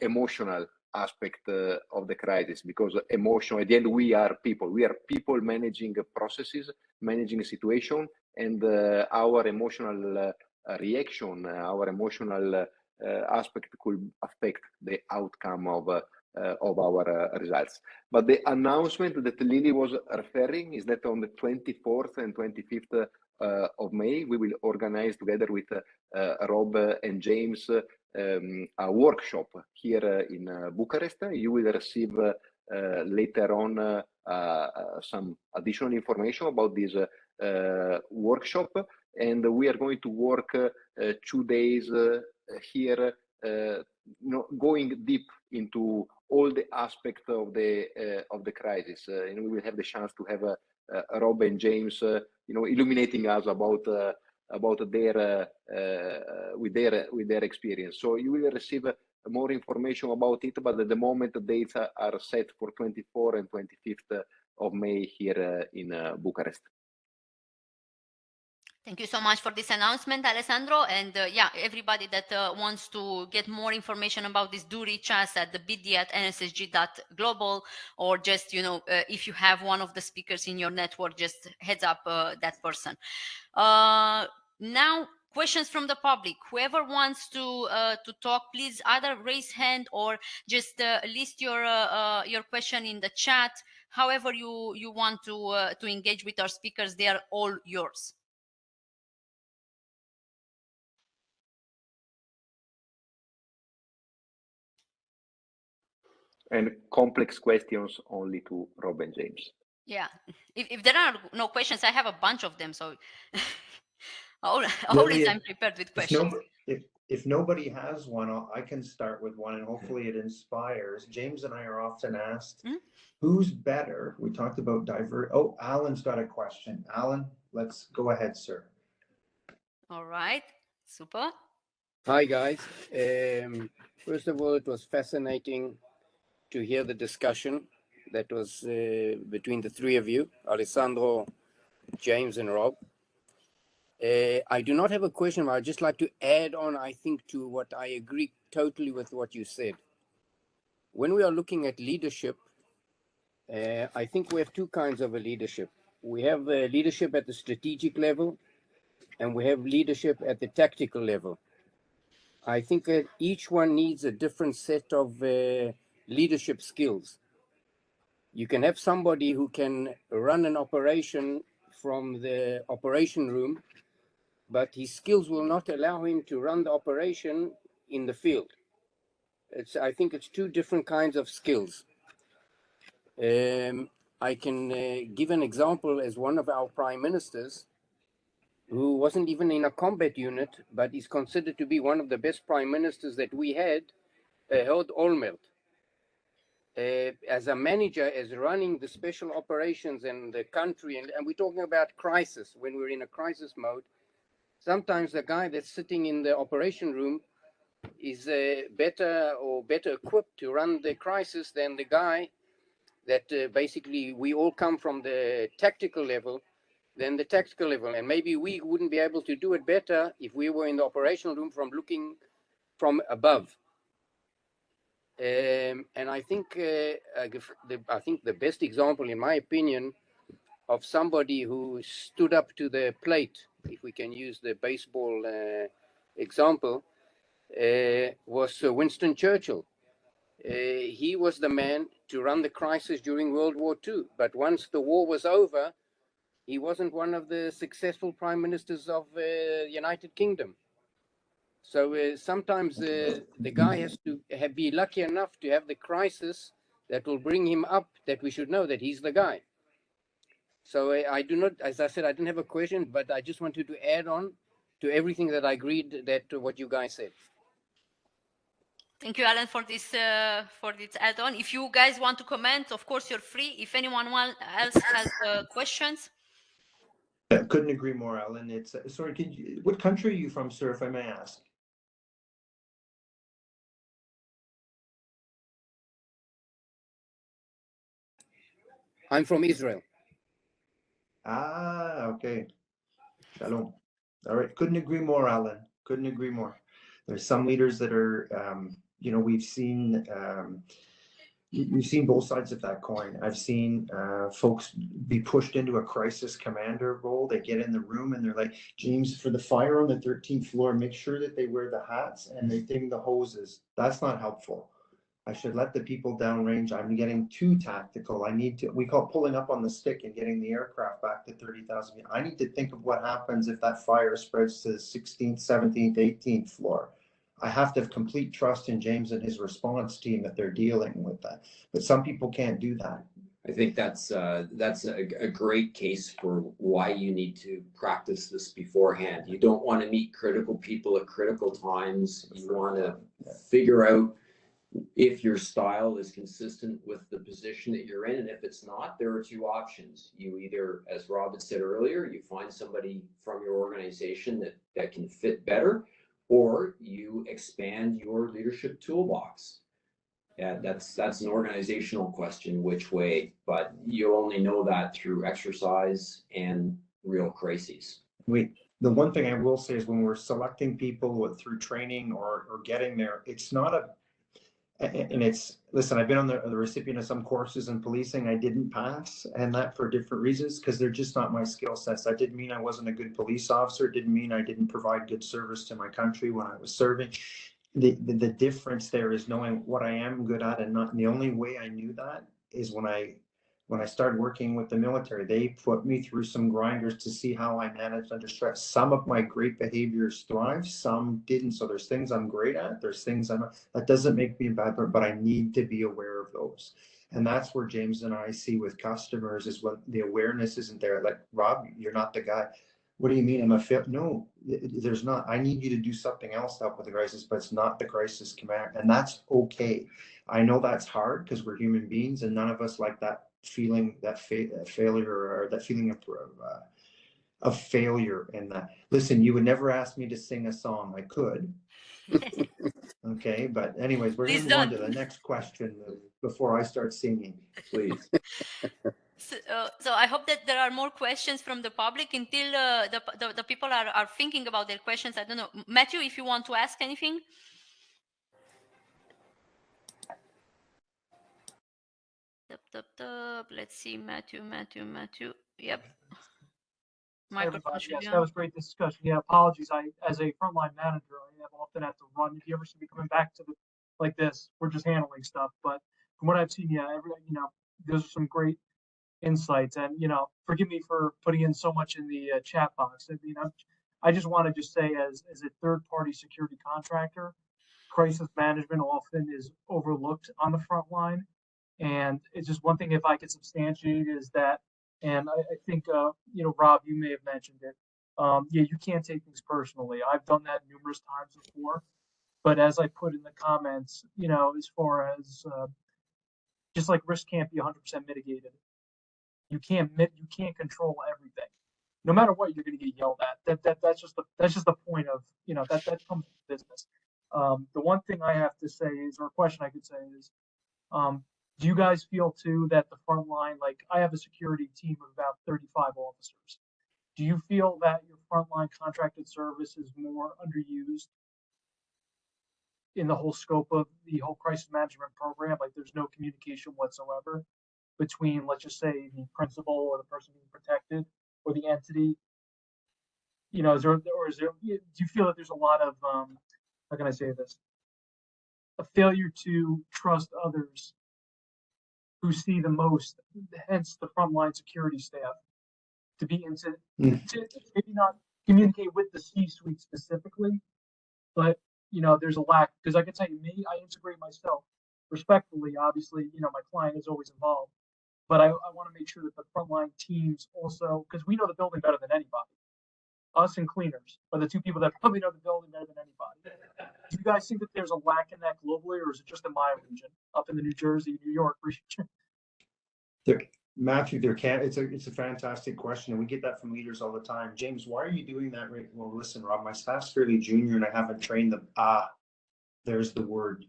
emotional aspect of the crisis, because emotion, at the end, we are people managing processes, managing a situation, and our emotional reaction, our emotional aspect could affect the outcome of our results. But the announcement that Lily was referring is that on the 24th and 25th of May, we will organize together with Rob and James a workshop here in Bucharest. You will receive later on some additional information about this workshop, and we are going to work 2 days here, going deep into all the aspects of the crisis, and we will have the chance to have Rob and James, illuminating us about their with their experience. So you will receive more information about it, but at the moment the dates are set for 24th and 25th of May here in Bucharest. Thank you so much for this announcement, Alessandro. And yeah, everybody that wants to get more information about this, do reach us at the bd@nssg.global, or just, if you have one of the speakers in your network, just heads up that person. Now, questions from the public. Whoever wants to talk, please either raise hand or just list your question in the chat. However you want to engage with our speakers, they are all yours. And complex questions only to Rob and James. Yeah, if there are no questions, I have a bunch of them. So always I'm prepared with questions. if nobody has one, I can start with one, and hopefully it inspires. James and I are often asked, who's better? We talked about Oh, Alan's got a question. Alan, let's go ahead, sir. All right, super. Hi, guys. First of all, it was fascinating to hear the discussion that was between the three of you, Alessandro, James, and Rob. I do not have a question, but I'd just like to add on, I think, to what I agree totally with what you said. When we are looking at leadership, I think we have two kinds of a leadership. We have leadership at the strategic level, and we have leadership at the tactical level. I think that each one needs a different set of leadership skills. You can have somebody who can run an operation from the operation room, but his skills will not allow him to run the operation in the field. I think it's two different kinds of skills. I can give an example as one of our prime ministers, who wasn't even in a combat unit, but is considered to be one of the best prime ministers that we had, Ehud Olmert. As a manager, as running the special operations in the country, and we're talking about crisis, when we're in a crisis mode, sometimes the guy that's sitting in the operation room is better equipped to run the crisis than the guy that basically we all come from the tactical level, than the tactical level. And maybe we wouldn't be able to do it better if we were in the operational room from looking from above. And I think the best example, in my opinion, of somebody who stood up to the plate, if we can use the baseball example, was Winston Churchill. He was the man to run the crisis during World War II. But once the war was over, he wasn't one of the successful prime ministers of the United Kingdom. So sometimes the guy has to be lucky enough to have the crisis that will bring him up, that we should know that he's the guy. So I do not, as I said, I didn't have a question, but I just wanted to add on to everything that I agreed that what you guys said. Thank you, Alan, for this add-on. If you guys want to comment, of course, you're free. If anyone else has questions. Couldn't agree more, Alan. It's sorry. What country are you from, sir, if I may ask? I'm from Israel. Ah, okay. Shalom. All right. Couldn't agree more, Alan. Couldn't agree more. There's some leaders that are, we've seen both sides of that coin. I've seen folks be pushed into a crisis commander role. They get in the room and they're like, James, for the fire on the 13th floor, make sure that they wear the hats and they ding the hoses. That's not helpful. I should let the people downrange. I'm getting too tactical. We call it pulling up on the stick and getting the aircraft back to 30,000. I need to think of what happens if that fire spreads to the 16th, 17th, 18th floor. I have to have complete trust in James and his response team that they're dealing with that. But some people can't do that. I think that's a great case for why you need to practice this beforehand. You don't want to meet critical people at critical times. You want to figure out if your style is consistent with the position that you're in, and if it's not, there are two options. You either, as Rob had said earlier, you find somebody from your organization that can fit better, or you expand your leadership toolbox. Yeah, that's an organizational question, which way, but you only know that through exercise and real crises. The one thing I will say is when we're selecting people through training or getting there, it's not listen, I've been on the recipient of some courses in policing I didn't pass, and that for different reasons, because they're just not my skill sets. That didn't mean I wasn't a good police officer. It didn't mean I didn't provide good service to my country when I was serving. The difference there is knowing what I am good at and not. And the only way I knew that is when I started working with the military. They put me through some grinders to see how I managed under stress. Some of my great behaviors thrive, some didn't. So there's things I'm great at, there's things I'm not. That doesn't make me a bad person, but I need to be aware of those. And that's where James and I see with customers is when the awareness isn't there. Like, Rob, you're not the guy. What do you mean? No, there's not. I need you to do something else to help with the crisis, but it's not the crisis command, and that's okay. I know that's hard because we're human beings, and none of us like that feeling, that failure, or that feeling of failure. And that, listen, you would never ask me to sing a song. I could. Okay, but anyways, we're going to move on to the next question before I start singing, please. So I hope that there are more questions from the public until the people are thinking about their questions. I don't know. Matthew, if you want to ask anything. Let's see, Matthew. Yep. Hi, everybody. Yes, that was great discussion. Yeah, apologies. As a frontline manager, I often have to run. If you ever see me coming back to like this, we're just handling stuff. But from what I've seen, yeah, those are some great insights. And forgive me for putting in so much in the chat box. I mean, I just want to just say, as a third-party security contractor, crisis management often is overlooked on the front line. And it's just one thing, if I could substantiate, is that, and I think, Rob, you may have mentioned it. Yeah, you can't take things personally. I've done that numerous times before. But as I put in the comments, as far as just like risk can't be 100% mitigated. You can't control everything. No matter what, you're going to get yelled at. That's just the point of, that comes with business. The one thing I have to say is, or a question I could say is, do you guys feel too that the front line, like I have a security team of about 35 officers. Do you feel that your frontline contracted service is more underused in the whole scope of the whole crisis management program? Like there's no communication whatsoever between, let's just say, the principal or the person being protected or the entity? Do you feel that there's a lot of, how can I say this? A failure to trust others who see the most, hence the frontline security staff, to be to maybe not communicate with the C-suite specifically, but there's a lack, because I can tell you, me, I integrate myself respectfully. Obviously, my client is always involved, but I want to make sure that the frontline teams also, because we know the building better than anybody. Us and cleaners are the two people that probably know the building better than anybody. Do you guys think that there's a lack in that globally, or is it just in my region, up in the New Jersey, New York region? Matthew, it's a fantastic question, and we get that from leaders all the time. James, why are you doing that? Well, listen, Rob, my staff's fairly junior, and I haven't trained them. There's the word.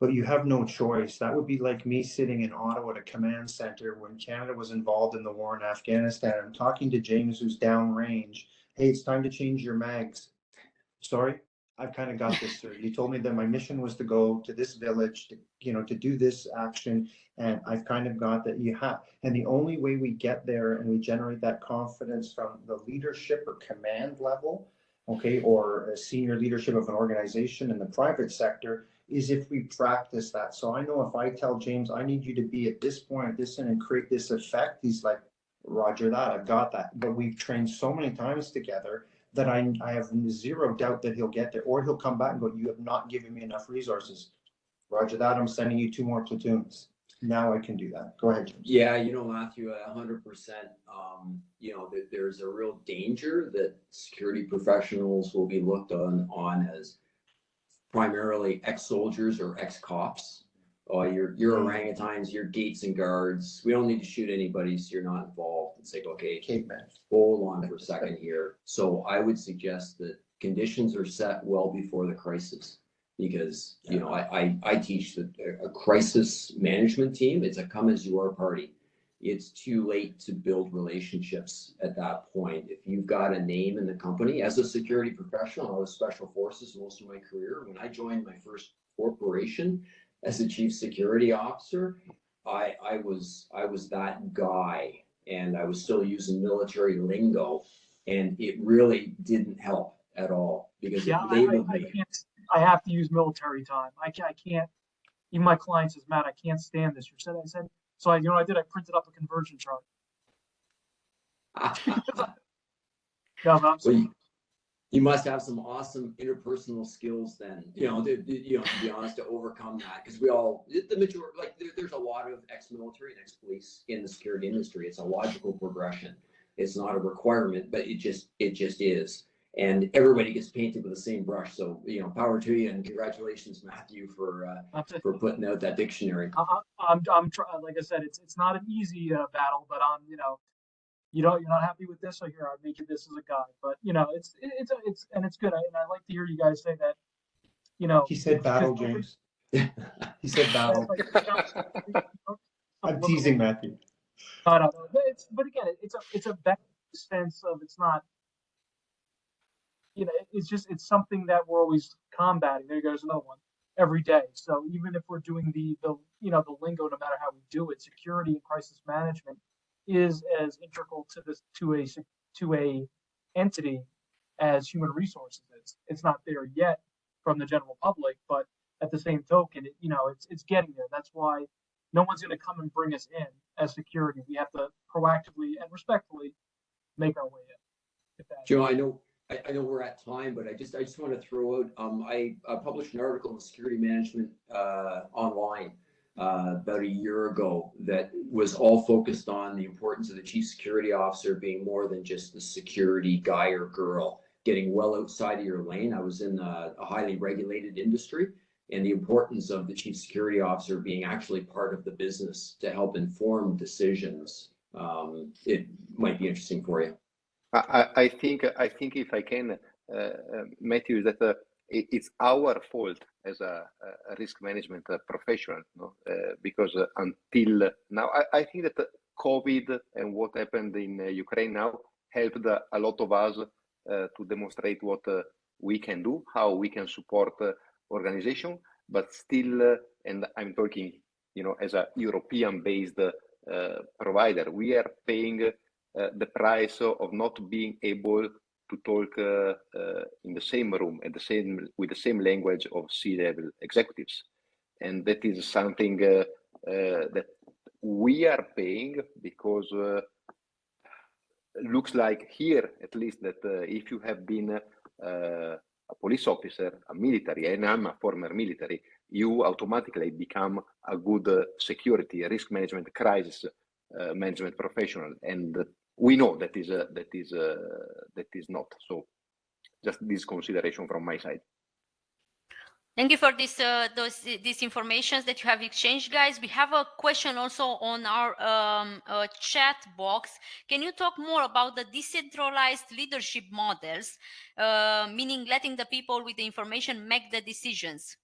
But you have no choice. That would be like me sitting in Ottawa at a command center when Canada was involved in the war in Afghanistan. I'm talking to James, who's downrange. Hey, it's time to change your mags. Sorry, I've kind of got this, sir. You told me that my mission was to go to this village, to do this action, and I've kind of got that. You have, and the only way we get there and we generate that confidence from the leadership or command level, okay, or a senior leadership of an organization in the private sector, is if we practice that. So I know if I tell James, I need you to be at this point, at this end, and create this effect, he's like, Roger that, I've got that. But we've trained so many times together that I have zero doubt that he'll get there, or he'll come back and go, you have not given me enough resources. Roger that, I'm sending you 2 more platoons. Now I can do that. Go ahead, James. Yeah, Matthew, 100%. There's a real danger that security professionals will be looked on as primarily ex-soldiers or ex-cops. Oh, you're orangutans, you're gates and guards. We don't need to shoot anybody, so you're not involved. It's like, okay, hold on for a second here. So I would suggest that conditions are set well before the crisis, because I teach a crisis management team. It's a come as you are party. It's too late to build relationships at that point. If you've got a name in the company as a security professional, I was special forces most of my career. When I joined my first corporation as a chief security officer, I was that guy, and I was still using military lingo, and it really didn't help at all, because it labeled me. I have to use military time. I can't. Even my client says, Matt, I can't stand this. I said, so I printed up a conversion chart. Well, you must have some awesome interpersonal skills then, to be honest, to overcome that, because the majority, there's a lot of ex-military and ex-police in the security industry. It's a logical progression. It's not a requirement, but it just is. And everybody gets painted with the same brush. So, you know, power to you, and congratulations, Matthew, for putting out that dictionary. Like I said, it's not an easy battle, but you know, you're not happy with this, so here, I'll make you this as a guide. But you know, it's good. And I like to hear you guys say that. You know, he said battle, James. He said battle. I'm teasing Matthew. No. But again, it's a better sense of, it's not. You know, it's something that we're always combating. There goes another one every day. So even if we're doing the you know, the lingo, no matter how we do it, security and crisis management is as integral to this to a entity as human resources is. It's not there yet from the general public, but at the same token, you know, it's getting there. That's why no one's going to come and bring us in as security. We have to proactively and respectfully make our way in. Joe, I know we're at time, but I just want to throw out, I published an article on security management online about a year ago that was all focused on the importance of the chief security officer being more than just the security guy or girl, getting well outside of your lane. I was in a highly regulated industry, and the importance of the chief security officer being actually part of the business to help inform decisions. It might be interesting for you. I think if I can, Matthew, that it's our fault as a risk management professional, no? Because until now, I think that COVID and what happened in Ukraine now helped a lot of us to demonstrate what we can do, how we can support organization, but still, and I'm talking, you know, as a European-based provider, we are paying the price of not being able to talk in the same room and with the same language of C-level executives, and that is something that we are paying because looks like here, at least, that if you have been a police officer, a military, and I'm a former military, you automatically become a good security, risk management, crisis management professional, and we know that is not. So just this consideration from my side. Thank you for this these informations that you have exchanged, guys. We have a question also on our chat box. Can you talk more about the decentralized leadership models, meaning letting the people with the information make the decisions?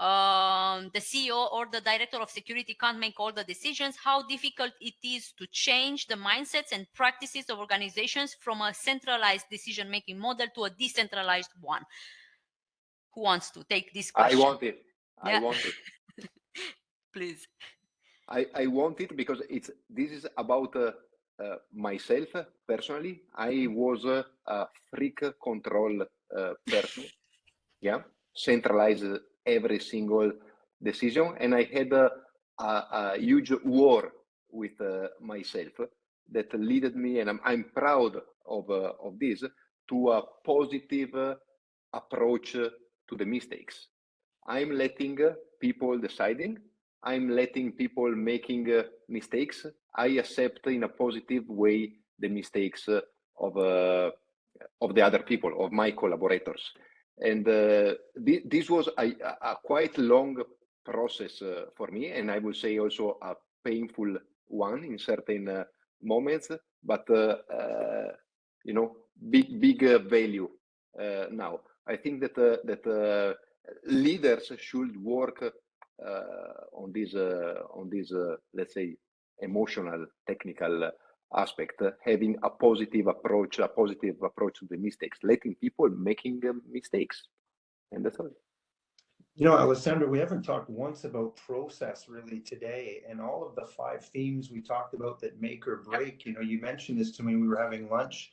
The CEO or the director of security can't make all the decisions. How difficult it is to change the mindsets and practices of organizations from a centralized decision-making model to a decentralized one? Who wants to take this question? I want it. Yeah. I want it. Please. I want it because this is about myself personally. I was a freak control person. Yeah, centralize every single decision, and I had a huge war with myself that led me, and I'm proud of this, to a positive approach to the mistakes. I'm letting people deciding. I'm letting people making mistakes. I accept in a positive way the mistakes of the other people, of my collaborators. And this was a quite long process for me, and I would say also a painful one in certain moments, but you know, big value now. I think that leaders should work on this let's say emotional, technical aspect, having a positive approach to the mistakes, letting people making mistakes, and that's all. You know, Alessandro, we haven't talked once about process really today, and all of the 5 themes we talked about that make or break. You know, you mentioned this to me, we were having lunch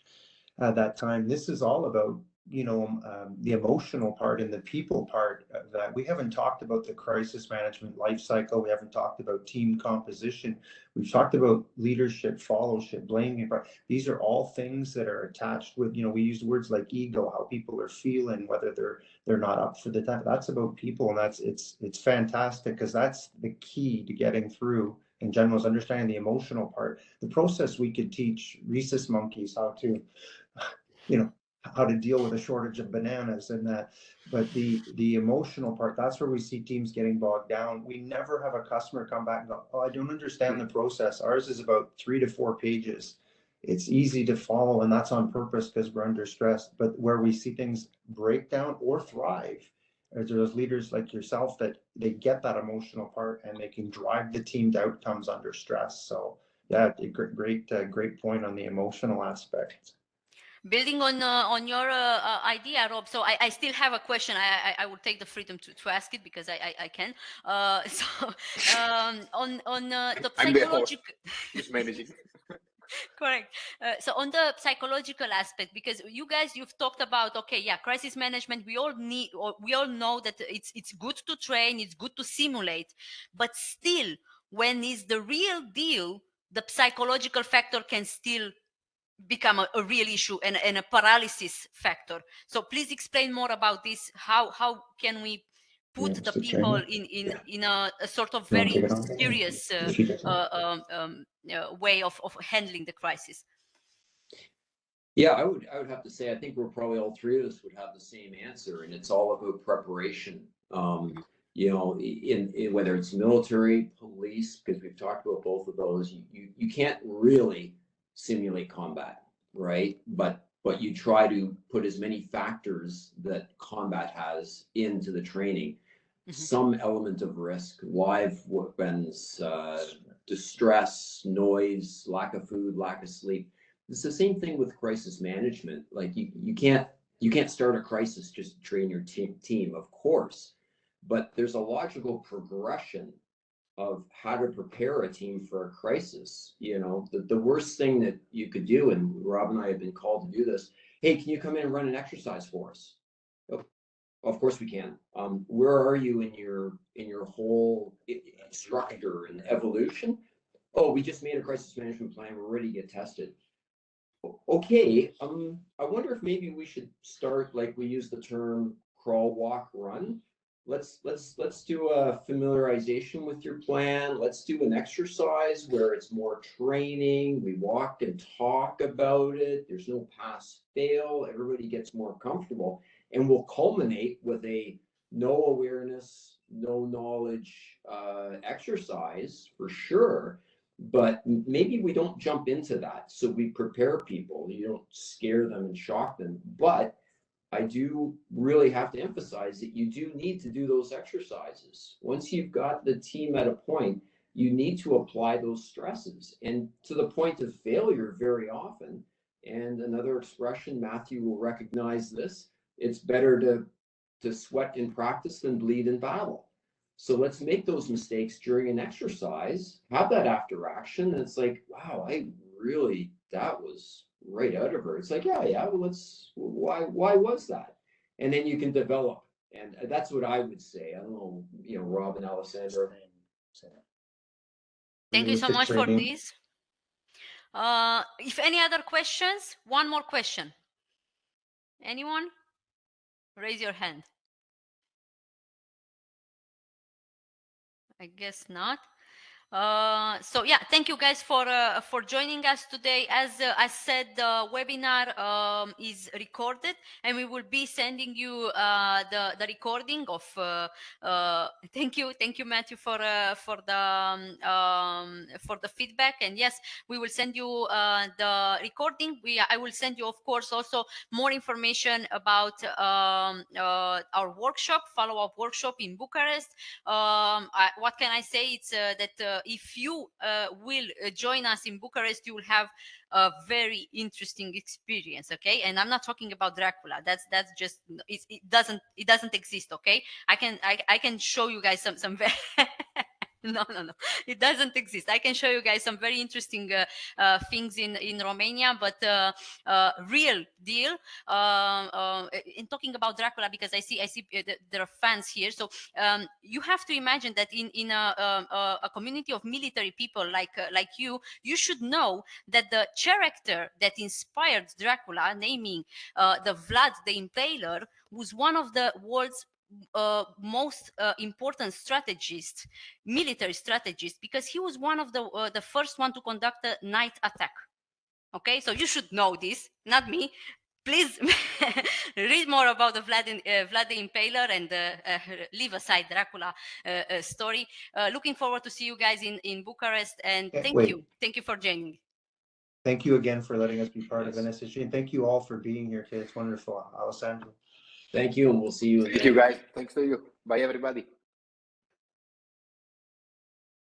at that time. This is all about, you know, the emotional part and the people part of that. We haven't talked about the crisis management life cycle. We haven't talked about team composition. We've talked about leadership, followership, blaming. These are all things that are attached with, you know, we use words like ego, how people are feeling, whether they're not up for the task. That's about people, and it's fantastic, because that's the key to getting through in general is understanding the emotional part. The process we could teach rhesus monkeys how to, how to deal with a shortage of bananas and that, but the emotional part, that's where we see teams getting bogged down. We never have a customer come back and go, oh, I don't understand the process. Ours is about 3 to 4 pages. It's easy to follow, and that's on purpose because we're under stress. But where we see things break down or thrive, there's those leaders like yourself that they get that emotional part and they can drive the team to outcomes under stress. So yeah, great point on the emotional aspect. Building on your idea, Rob. So I still have a question. I will take the freedom to ask it because I can. On the I'm the host. psychological. He's managing. Correct. So on the psychological aspect, because you guys, you've talked about, okay, yeah, crisis management. We all need, or we all know that it's good to train, it's good to simulate, but still, when is the real deal, the psychological factor can still become a real issue and a paralysis factor. So please explain more about this. How can we put the people in a sort of very serious way of handling the crisis? Yeah, I would have to say, I think we're probably all three of us would have the same answer, and it's all about preparation. In whether it's military, police, because we've talked about both of those, you can't really simulate combat, right? But you try to put as many factors that combat has into the training. Some element of risk, live weapons, distress, noise, lack of food, lack of sleep. It's the same thing with crisis management. Like you can't start a crisis just to train your team, of course, but there's a logical progression of how to prepare a team for a crisis. The worst thing that you could do, and Rob and I have been called to do this. Hey, can you come in and run an exercise for us? Oh, of course we can. Where are you in your whole structure and evolution? Oh, we just made a crisis management plan. We're ready to get tested. Okay, I wonder if maybe we should start, like we use the term crawl, walk, run. Let's do a familiarization with your plan. Let's do an exercise where it's more training. We walk and talk about it. There's no pass fail. Everybody gets more comfortable, and we'll culminate with a no awareness, no knowledge exercise for sure. But maybe we don't jump into that. So we prepare people. You don't scare them and shock them. But I do really have to emphasize that you do need to do those exercises. Once you've got the team at a point, you need to apply those stresses. And to the point of failure very often, and another expression, Matthew will recognize this, it's better to sweat in practice than bleed in battle. So let's make those mistakes during an exercise, have that after action. And it's like, wow, that was right out of her. It's like, yeah, well, why was that? And then you can develop. And that's what I would say. I don't know, Rob and Alessandro. Thank you so much for this. If any other questions, one more question. Anyone? Raise your hand. I guess not. So yeah, thank you guys for joining us today. As I said, the webinar is recorded, and we will be sending you the recording of. Thank you, Matthew, for the feedback. And yes, we will send you the recording. I will send you, of course, also more information about our workshop, follow-up workshop in Bucharest. What can I say? It's that if you will join us in Bucharest, you will have a very interesting experience. Okay, and I'm not talking about Dracula. That's just it doesn't exist. Okay, I can show you guys some very No, it doesn't exist. I can show you guys some very interesting things in Romania, but real deal. In talking about Dracula, because I see there are fans here. So you have to imagine that in a community of military people like you should know that the character that inspired Dracula, naming the Vlad the Impaler, was one of the world's most important strategist, military strategist, because he was one of the first one to conduct a night attack. Okay, so you should know this, not me. Please read more about the Vlad the Impaler and leave aside Dracula story. Looking forward to see you guys in Bucharest, and thank you for joining. Thank you again for letting us be part of NSSG, and thank you all for being here today. It's wonderful, Alessandro. Thank you, and we'll see you. Thank you, guys. Thanks to you. Bye, everybody.